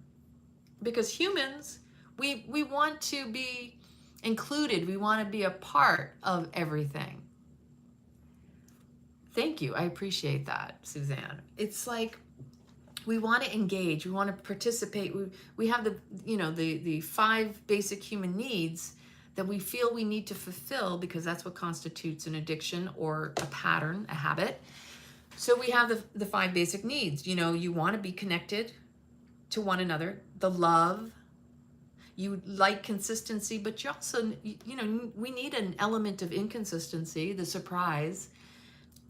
because humans, we want to be included. We want to be a part of everything. Thank you. I appreciate that, Suzanne. It's like we want to engage. We want to participate. We have the 5 basic human needs that we feel we need to fulfill, because that's what constitutes an addiction or a pattern, a habit. So we have the 5 basic needs. You want to be connected to one another, the love, you like consistency, but you also, we need an element of inconsistency, the surprise,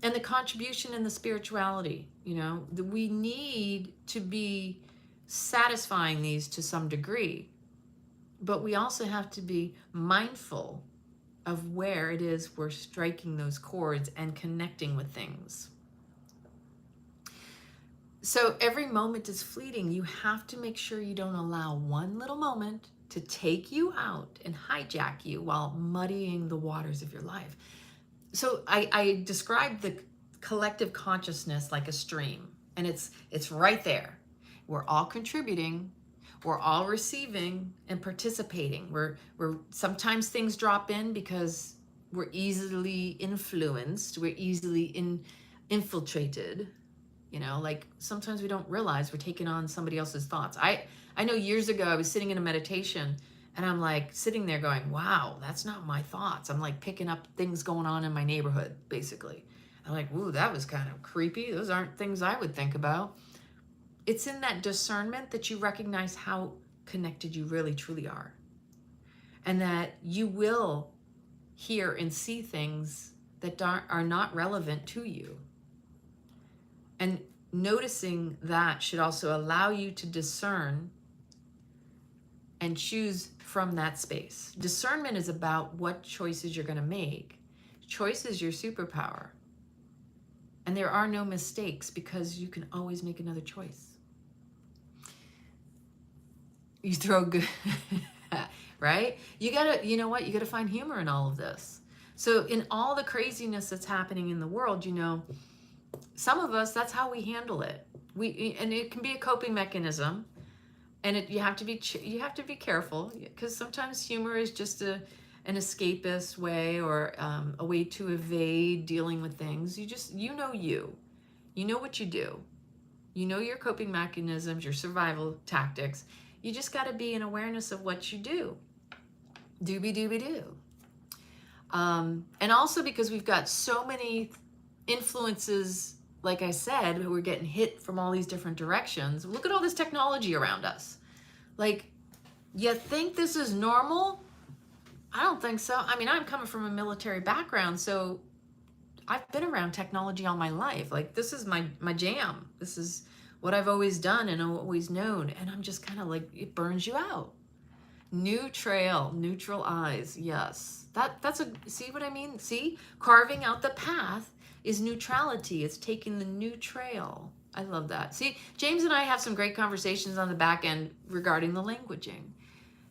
and the contribution and the spirituality. We need to be satisfying these to some degree, but we also have to be mindful of where it is we're striking those chords and connecting with things. So every moment is fleeting. You have to make sure you don't allow one little moment to take you out and hijack you while muddying the waters of your life. So I described the collective consciousness like a stream, and it's right there. We're all contributing, we're all receiving and participating. We're sometimes things drop in because we're easily influenced, we're easily infiltrated. Like sometimes we don't realize we're taking on somebody else's thoughts. I know years ago I was sitting in a meditation and I'm like sitting there going, wow, that's not my thoughts. I'm like picking up things going on in my neighborhood, basically. I'm like, ooh, that was kind of creepy. Those aren't things I would think about. It's in that discernment that you recognize how connected you really truly are. And that you will hear and see things that are not relevant to you. And noticing that should also allow you to discern and choose from that space. Discernment is about what choices you're going to make. Choice is your superpower. And there are no mistakes, because you can always make another choice. You throw good, right? You gotta find humor in all of this. So in all the craziness that's happening in the world, some of us, that's how we handle it. And it can be a coping mechanism, and you have to be careful, because sometimes humor is just an escapist way, or a way to evade dealing with things. You know what you do. You know your coping mechanisms, your survival tactics. You just got to be in awareness of what you do. Doobie-doobie-doo. And also because we've got so many influences, like I said, we're getting hit from all these different directions. Look at all this technology around us. Like, you think this is normal? I don't think so. I mean, I'm coming from a military background, so I've been around technology all my life. Like, this is my jam. This is what I've always done and always known. And I'm just kind of like, it burns you out. Neutral eyes. Yes. See what I mean? See, carving out the path is neutrality. It's taking the new trail. I love that. See, James and I have some great conversations on the back end regarding the languaging.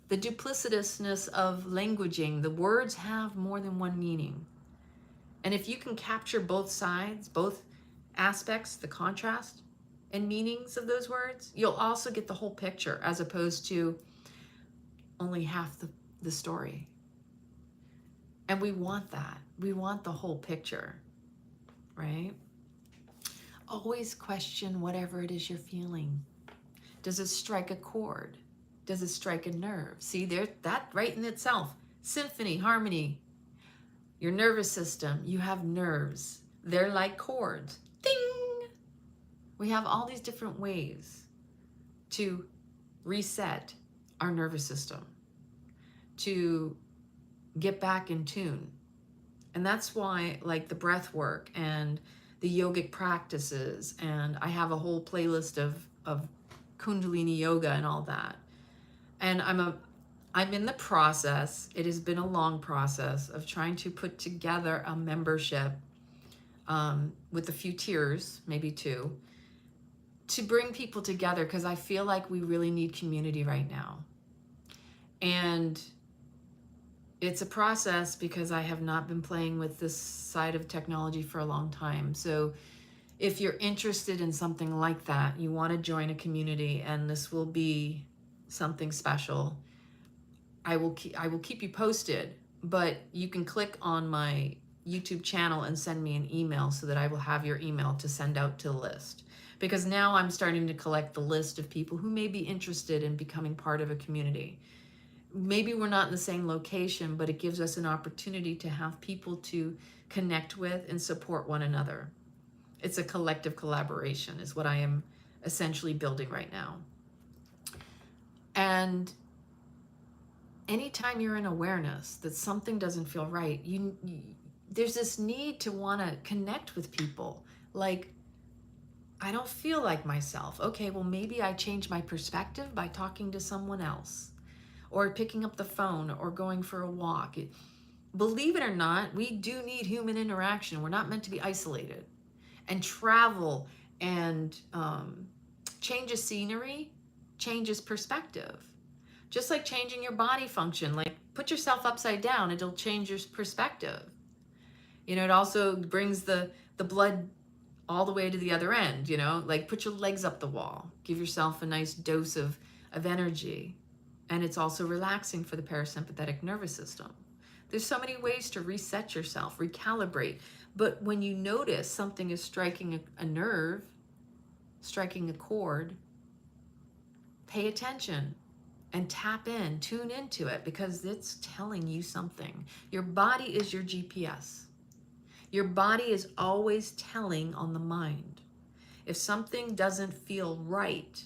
The duplicitousness of languaging. The words have more than one meaning. And if you can capture both sides, both aspects, the contrast, and meanings of those words, you'll also get the whole picture as opposed to only half the story. And we want that. We want the whole picture, right? Always question whatever it is you're feeling. Does it strike a chord? Does it strike a nerve? See, there, that right in itself. Symphony, harmony. Your nervous system, you have nerves. They're like chords. Ding! We have all these different ways to reset our nervous system, to get back in tune. And that's why, like, the breath work and the yogic practices, and I have a whole playlist of Kundalini yoga and all that. And I'm in the process, it has been a long process of trying to put together a membership with a few tiers, maybe 2, to bring people together, because I feel like we really need community right now. And it's a process because I have not been playing with this side of technology for a long time. So if you're interested in something like that, you want to join a community, and this will be something special, I will keep you posted, but you can click on my YouTube channel and send me an email so that I will have your email to send out to the list. Because now I'm starting to collect the list of people who may be interested in becoming part of a community. Maybe we're not in the same location, but it gives us an opportunity to have people to connect with and support one another. It's a collective collaboration is what I am essentially building right now. And anytime you're in awareness that something doesn't feel right, there's this need to want to connect with people. Like, I don't feel like myself. Okay, well, maybe I change my perspective by talking to someone else, or picking up the phone, or going for a walk. Believe it or not, we do need human interaction. We're not meant to be isolated. And travel and change of scenery changes perspective. Just like changing your body function, like put yourself upside down, it'll change your perspective. You know, it also brings the blood all the way to the other end, you know, like put your legs up the wall, give yourself a nice dose of energy. And it's also relaxing for the parasympathetic nervous system. There's so many ways to reset yourself, recalibrate. But when you notice something is striking a nerve, striking a chord, pay attention and tap in, tune into it, because it's telling you something. Your body is your GPS. Your body is always telling on the mind. If something doesn't feel right,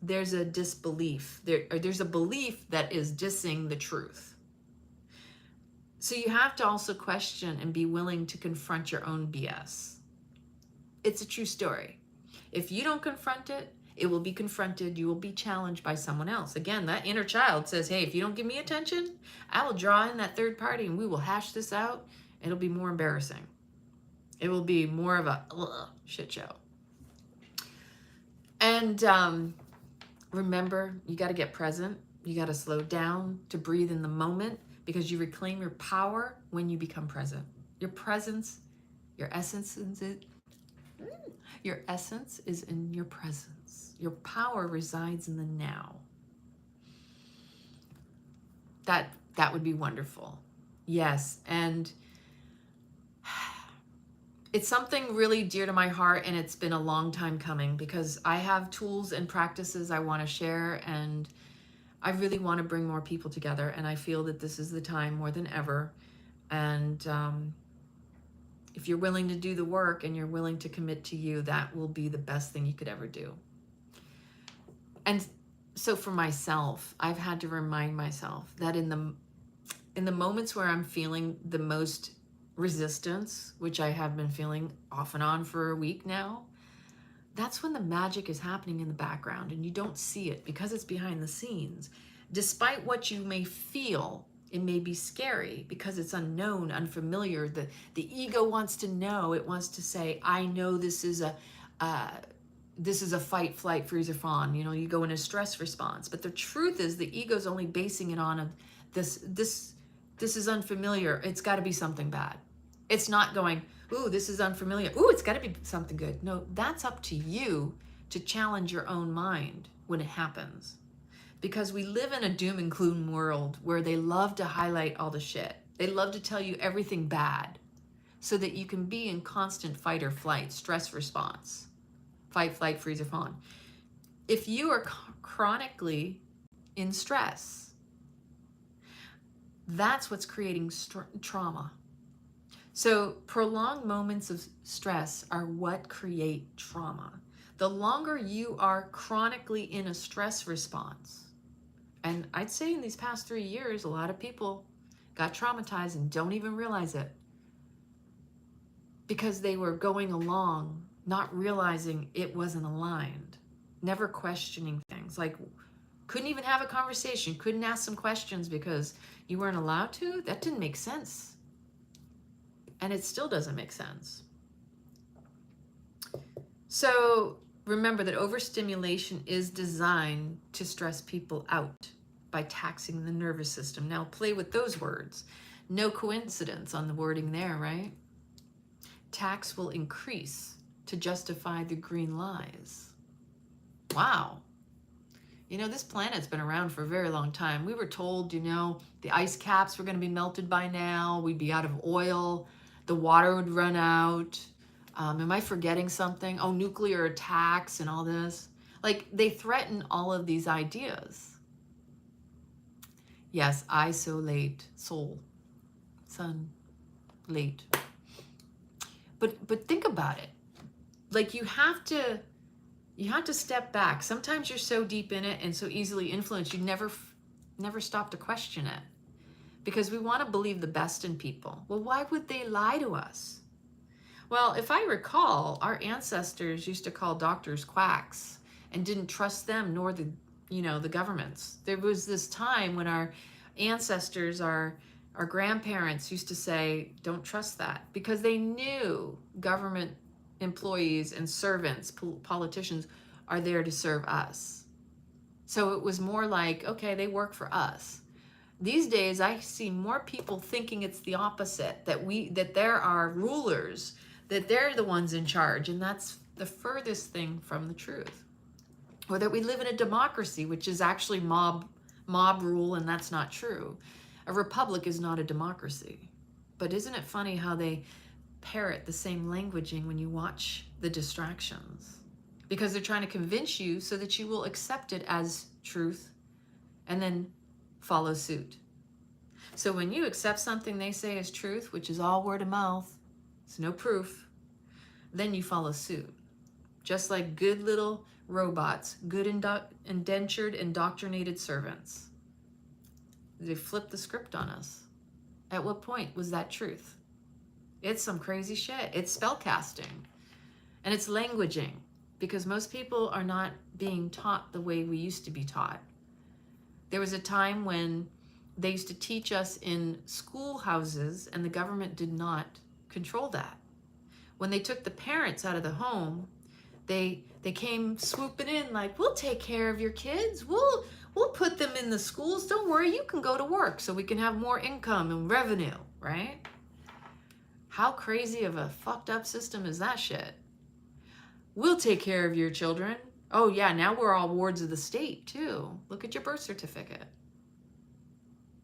there's a disbelief. There's a belief that is dissing the truth. So you have to also question and be willing to confront your own BS. It's a true story. If you don't confront it, it will be confronted. You will be challenged by someone else. Again, that inner child says, hey, if you don't give me attention, I will draw in that third party and we will hash this out. It'll be more embarrassing. It will be more of a shit show. And remember, you got to get present. You got to slow down to breathe in the moment, because you reclaim your power when you become present. Your presence, your essence is in your presence. Your power resides in the now. That would be wonderful. Yes, and it's something really dear to my heart, and it's been a long time coming, because I have tools and practices I want to share, and I really want to bring more people together, and I feel that this is the time more than ever. And if you're willing to do the work and you're willing to commit to you, that will be the best thing you could ever do. And so for myself, I've had to remind myself that in the moments where I'm feeling the most resistance, which I have been feeling off and on for a week now, that's when the magic is happening in the background, and you don't see it because it's behind the scenes. Despite what you may feel, it may be scary because it's unknown, unfamiliar. The ego wants to know. It wants to say, I know this is a fight, flight, freeze, or fawn. You know, you go in a stress response. But the truth is, the ego's only basing it on this is unfamiliar. It's got to be something bad. It's not going, ooh, this is unfamiliar. Ooh, it's got to be something good. No, that's up to you to challenge your own mind when it happens. Because we live in a doom and gloom world where they love to highlight all the shit. They love to tell you everything bad so that you can be in constant fight or flight, stress response. Fight, flight, freeze, or fawn. If you are chronically in stress, that's what's creating trauma. So prolonged moments of stress are what create trauma. The longer you are chronically in a stress response, and I'd say in these past 3 years, a lot of people got traumatized and don't even realize it because they were going along, not realizing it wasn't aligned, never questioning things. Like, couldn't even have a conversation, couldn't ask some questions because you weren't allowed to? That didn't make sense. And it still doesn't make sense. So remember that overstimulation is designed to stress people out by taxing the nervous system. Now play with those words. No coincidence on the wording there, right? Tax will increase to justify the green lies. Wow. You know, this planet's been around for a very long time. We were told, you know, the ice caps were going to be melted by now. We'd be out of oil. The water would run out. Am I forgetting something? Oh, nuclear attacks and all this. Like, they threaten all of these ideas. Yes, isolate, soul, sun, late. But think about it. Like, you have to step back. Sometimes you're so deep in it and so easily influenced, you never stop to question it. Because we want to believe the best in people. Well, why would they lie to us? Well, if I recall, our ancestors used to call doctors quacks and didn't trust them nor the governments. There was this time when our ancestors, our grandparents used to say, don't trust that, because they knew government employees and servants, politicians, are there to serve us. So it was more like, okay, they work for us. These days, I see more people thinking it's the opposite, that there are rulers, that they're the ones in charge, and that's the furthest thing from the truth. Or that we live in a democracy, which is actually mob rule, and that's not true. A republic is not a democracy. But isn't it funny how they parrot the same languaging when you watch the distractions? Because they're trying to convince you so that you will accept it as truth and then follow suit. So when you accept something they say is truth, which is all word of mouth, it's no proof, then you follow suit. Just like good little robots, good indentured, indoctrinated servants. They flip the script on us. At what point was that truth? It's some crazy shit. It's spellcasting. And it's languaging, because most people are not being taught the way we used to be taught. There was a time when they used to teach us in schoolhouses, and the government did not control that. When they took the parents out of the home, they came swooping in like, we'll take care of your kids. We'll put them in the schools. Don't worry, you can go to work so we can have more income and revenue, right? How crazy of a fucked up system is that shit? We'll take care of your children. Oh yeah, now we're all wards of the state too. Look at your birth certificate.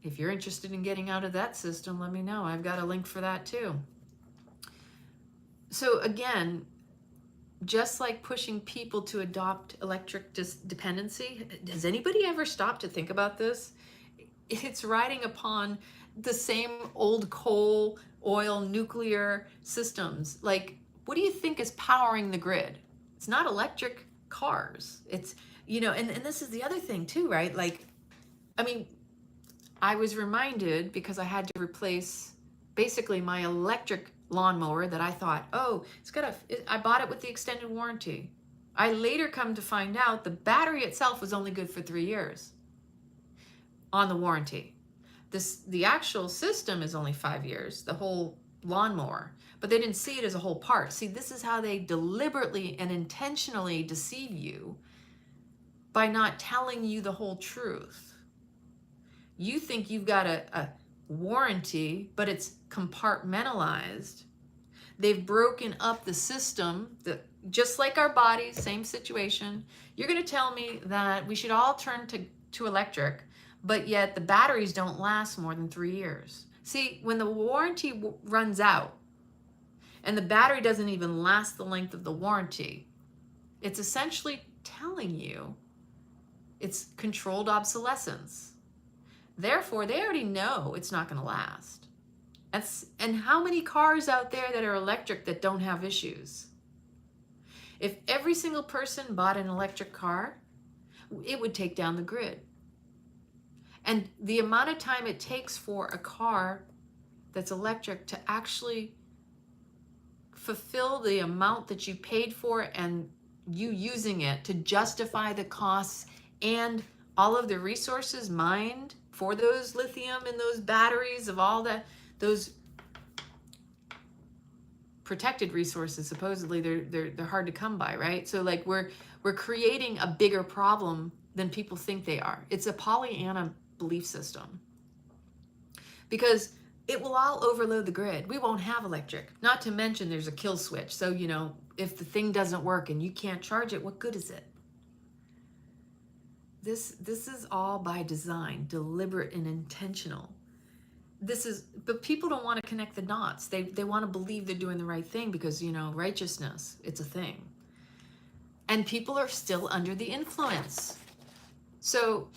If you're interested in getting out of that system, let me know. I've got a link for that too. So again, just like pushing people to adopt electric dependency, has anybody ever stopped to think about this? It's riding upon the same old coal, oil, nuclear systems. Like, what do you think is powering the grid? It's not electric cars. It's, and this is the other thing too, right? Like, I mean, I was reminded because I had to replace basically my electric lawnmower that I thought, oh, I bought it with the extended warranty. I later come to find out the battery itself was only good for 3 years on the warranty. The actual system is only 5 years, the whole lawnmower, but they didn't see it as a whole part. See, this is how they deliberately and intentionally deceive you by not telling you the whole truth. You think you've got a warranty, but it's compartmentalized. They've broken up the system, just like our bodies, same situation. You're going to tell me that we should all turn to electric, but yet the batteries don't last more than 3 years. See, when the warranty runs out and the battery doesn't even last the length of the warranty, it's essentially telling you it's controlled obsolescence. Therefore, they already know it's not going to last. And how many cars out there that are electric that don't have issues? If every single person bought an electric car, it would take down the grid. And the amount of time it takes for a car that's electric to actually fulfill the amount that you paid for and you using it to justify the costs and all of the resources mined for those lithium and those batteries of all that, those protected resources, supposedly they're hard to come by, right? So like we're creating a bigger problem than people think they are. It's a Pollyanna belief system, because it will all overload the grid. We won't have electric. Not to mention there's a kill switch. So, you know, if the thing doesn't work and you can't charge it, what good is it? This is all by design, deliberate and intentional. But people don't want to connect the dots. They want to believe they're doing the right thing because, you know, righteousness, it's a thing. And people are still under the influence. So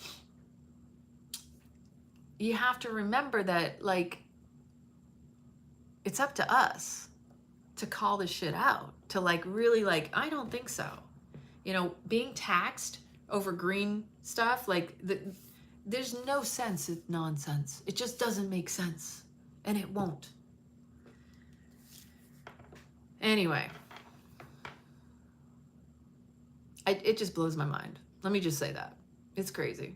you have to remember that, like, it's up to us to call this shit out, to like really like, I don't think so. You know, being taxed over green stuff, like there's no sense. It's nonsense. It just doesn't make sense, and it won't. Anyway, it just blows my mind. Let me just say that. It's crazy.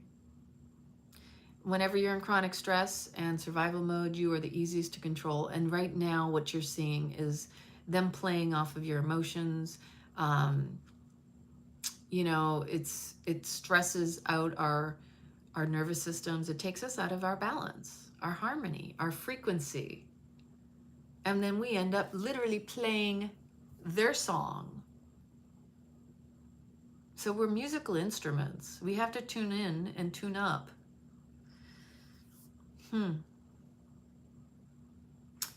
Whenever you're in chronic stress and survival mode, you are the easiest to control. And right now, what you're seeing is them playing off of your emotions. You know, it stresses out our nervous systems. It takes us out of our balance, our harmony, our frequency. And then we end up literally playing their song. So we're musical instruments. We have to tune in and tune up.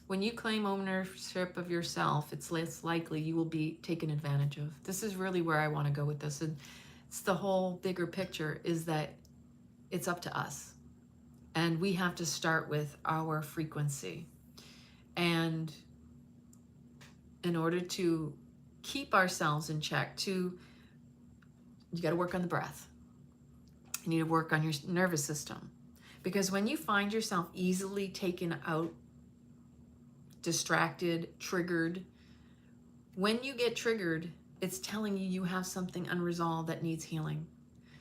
When you claim ownership of yourself, it's less likely you will be taken advantage of. This is really where I want to go with this. And it's the whole bigger picture is that it's up to us. And we have to start with our frequency. And in order to keep ourselves in check, you got to work on the breath. You need to work on your nervous system. Because when you find yourself easily taken out, distracted, triggered, when you get triggered, it's telling you you have something unresolved that needs healing.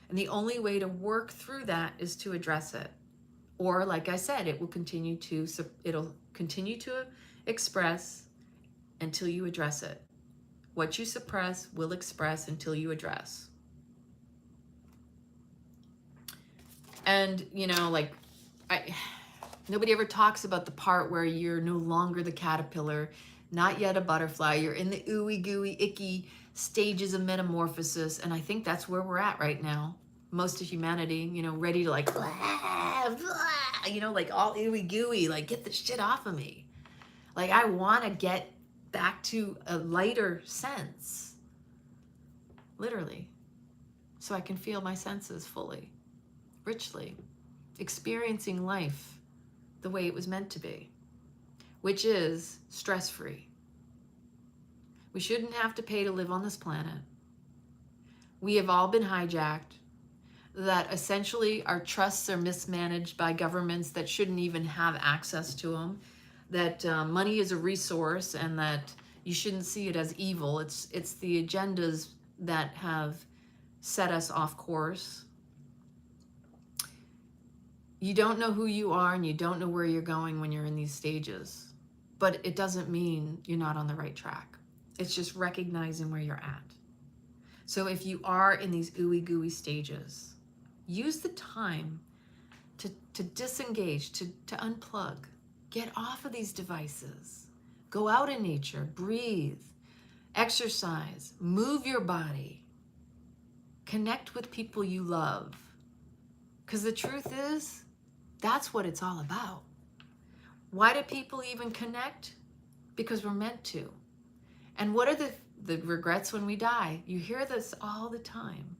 And the only way to work through that is to address it. Or like I said, it'll continue to express until you address it. What you suppress will express until you address. And, you know, like, nobody ever talks about the part where you're no longer the caterpillar, not yet a butterfly. You're in the ooey gooey, icky stages of metamorphosis. And I think that's where we're at right now. Most of humanity, you know, ready to like, blah, blah, you know, like all ooey gooey, like get the shit off of me. Like I want to get back to a lighter sense, literally, so I can feel my senses fully, richly, experiencing life the way it was meant to be, which is stress-free. We shouldn't have to pay to live on this planet. We have all been hijacked, that essentially our trusts are mismanaged by governments that shouldn't even have access to them, that money is a resource and that you shouldn't see it as evil. It's the agendas that have set us off course. You don't know who you are and you don't know where you're going when you're in these stages, but it doesn't mean you're not on the right track. It's just recognizing where you're at. So if you are in these ooey gooey stages, use the time to disengage, to unplug, get off of these devices, go out in nature, breathe, exercise, move your body, connect with people you love. Because the truth is, that's what it's all about. Why do people even connect? Because we're meant to. And what are the regrets when we die? You hear this all the time.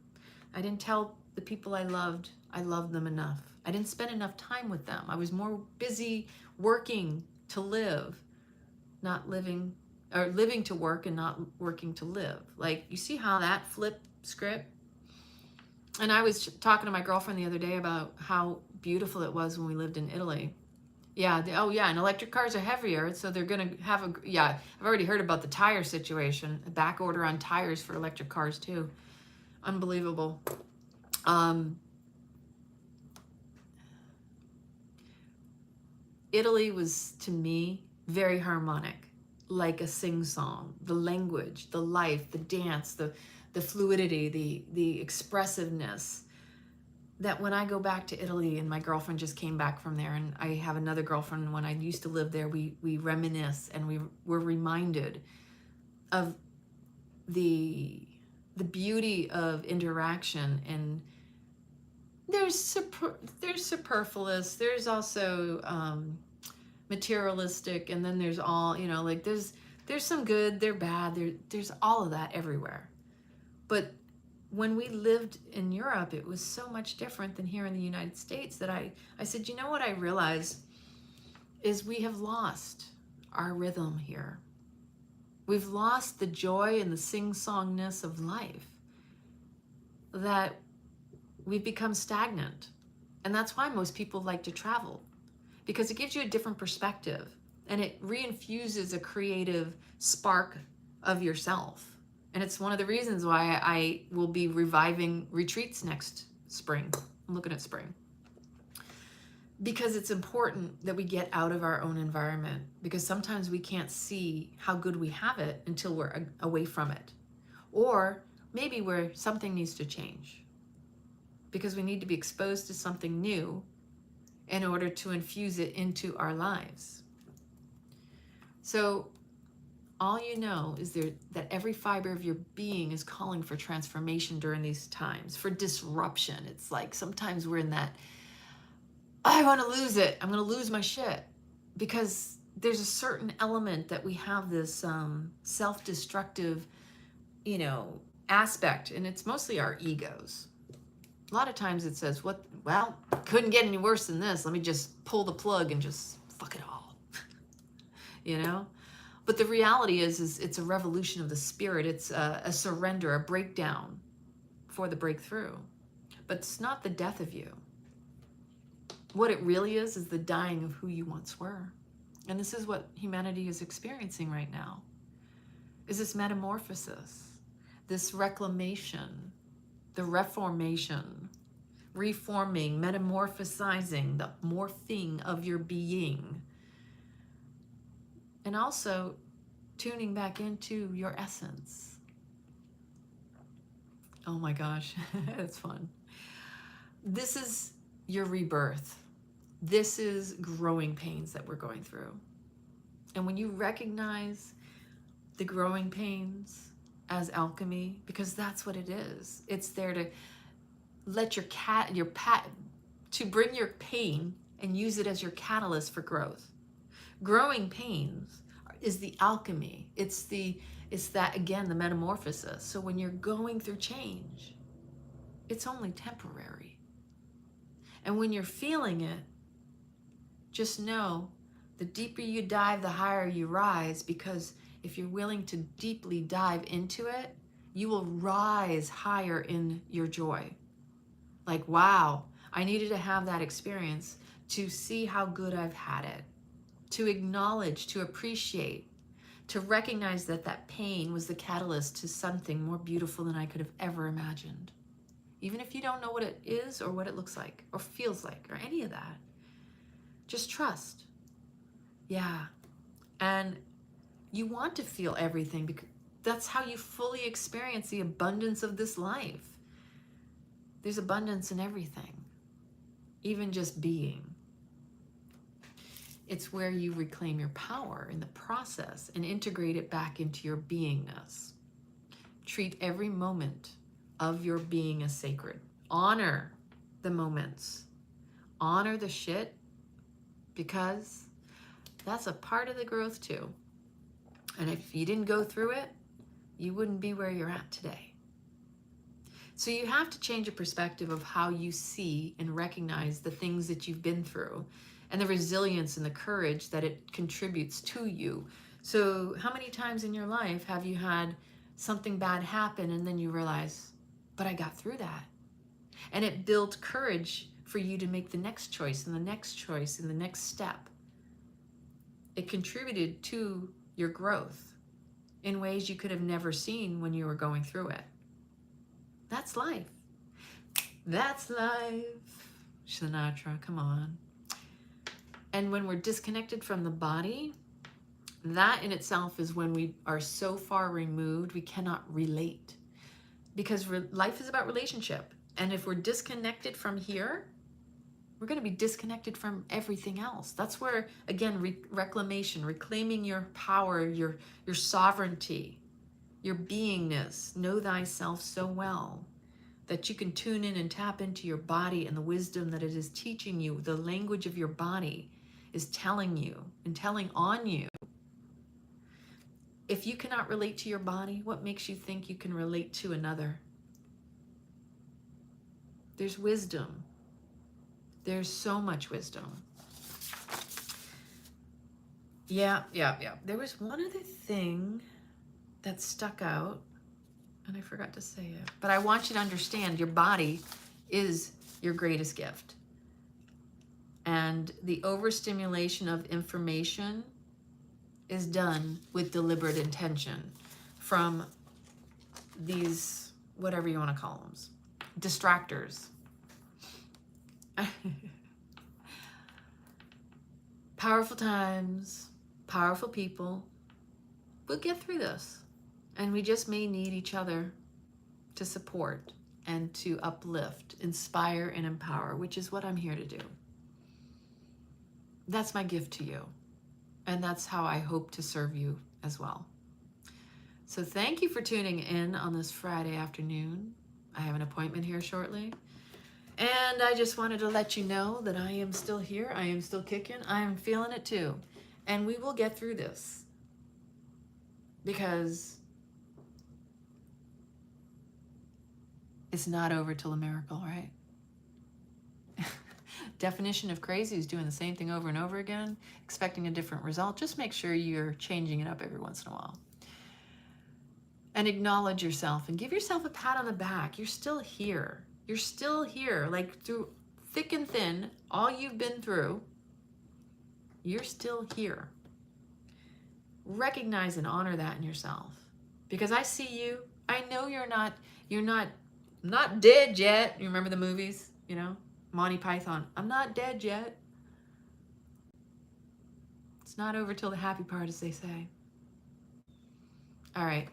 I didn't tell the people I loved them enough. I didn't spend enough time with them. I was more busy working to live, not living, or living to work and not working to live. Like, you see how that flip script? And I was talking to my girlfriend the other day about how beautiful it was when we lived in Italy. Yeah, oh yeah, and electric cars are heavier, so they're gonna have a, yeah, I've already heard about the tire situation, a back order on tires for electric cars too. Unbelievable. Italy was, to me, very harmonic, like a sing-song. The language, the life, the dance, the fluidity, the expressive-ness. That when I go back to Italy, and my girlfriend just came back from there, and I have another girlfriend, when I used to live there, we reminisce, and we were reminded of the beauty of interaction. And there's superfluous, there's also materialistic, and then there's all, you know, like there's some good, they're bad, there's all of that everywhere. But when we lived in Europe, it was so much different than here in the United States that I said, you know what I realized is we have lost our rhythm here. We've lost the joy and the sing-songness of life, that we've become stagnant. And that's why most people like to travel, because it gives you a different perspective and it reinfuses a creative spark of yourself. And it's one of the reasons why I will be reviving retreats next spring. I'm looking at spring. Because it's important that we get out of our own environment, because sometimes we can't see how good we have it until we're away from it. Or maybe where something needs to change, because we need to be exposed to something new in order to infuse it into our lives. So all you know is that every fiber of your being is calling for transformation during these times, for disruption. It's like sometimes we're in that, I want to lose it. I'm going to lose my shit. Because there's a certain element that we have this self-destructive, you know, aspect, and it's mostly our egos. A lot of times it says, well, couldn't get any worse than this. Let me just pull the plug and just fuck it all. You know? But the reality is it's a revolution of the spirit. It's a surrender, a breakdown for the breakthrough. But it's not the death of you. What it really is the dying of who you once were. And this is what humanity is experiencing right now, is this metamorphosis, this reclamation, the reformation, reforming, metamorphosizing, the morphing of your being. And also tuning back into your essence. Oh my gosh, it's fun. This is your rebirth. This is growing pains that we're going through. And when you recognize the growing pains as alchemy, because that's what it is. It's there to let to bring your pain and use it as your catalyst for growth. Growing pains is the alchemy. It's that, again, the metamorphosis. So when you're going through change, it's only temporary. And when you're feeling it, just know the deeper you dive, the higher you rise, because if you're willing to deeply dive into it, you will rise higher in your joy. Like, wow, I needed to have that experience to see how good I've had it, to acknowledge, to appreciate, to recognize that that pain was the catalyst to something more beautiful than I could have ever imagined. Even if you don't know what it is or what it looks like or feels like or any of that, just trust. Yeah. And you want to feel everything, because that's how you fully experience the abundance of this life. There's abundance in everything, even just being. It's where you reclaim your power in the process and integrate it back into your beingness. Treat every moment of your being as sacred. Honor the moments. Honor the shit, because that's a part of the growth too. And if you didn't go through it, you wouldn't be where you're at today. So you have to change your perspective of how you see and recognize the things that you've been through and the resilience and the courage that it contributes to you. So how many times in your life have you had something bad happen and then you realize, but I got through that? And it built courage for you to make the next choice and the next choice and the next step. It contributed to your growth in ways you could have never seen when you were going through it. That's life. That's life. Sinatra, come on. And when we're disconnected from the body, that in itself is when we are so far removed, we cannot relate. Because life is about relationship. And if we're disconnected from here, we're going to be disconnected from everything else. That's where, again, reclamation, reclaiming your power, your sovereignty, your beingness. Know thyself so well that you can tune in and tap into your body and the wisdom that it is teaching you. The language of your body is telling you and telling on you. If you cannot relate to your body, what makes you think you can relate to another? There's wisdom. There's so much wisdom. Yeah. There was one other thing that stuck out, and I forgot to say it. But I want you to understand your body is your greatest gift. And the overstimulation of information is done with deliberate intention from these, whatever you want to call them, distractors. Powerful times, powerful people. We'll get through this. And we just may need each other to support and to uplift, inspire, and empower, which is what I'm here to do. That's my gift to you. And that's how I hope to serve you as well. So thank you for tuning in on this Friday afternoon. I have an appointment here shortly. And I just wanted to let you know that I am still here. I am still kicking. I am feeling it too. And we will get through this. Because it's not over till a miracle, right? Definition of crazy is doing the same thing over and over again, expecting a different result. Just make sure you're changing it up every once in a while. And acknowledge yourself and give yourself a pat on the back. You're still here. You're still here. Like through thick and thin, all you've been through, you're still here. Recognize and honor that in yourself. Because I see you. I know you're not dead yet. You remember the movies, you know? Monty Python. I'm not dead yet. It's not over till the happy part, as they say. All right.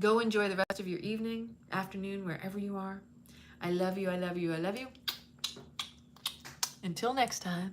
Go enjoy the rest of your evening, afternoon, wherever you are. I love you. I love you. I love you. Until next time.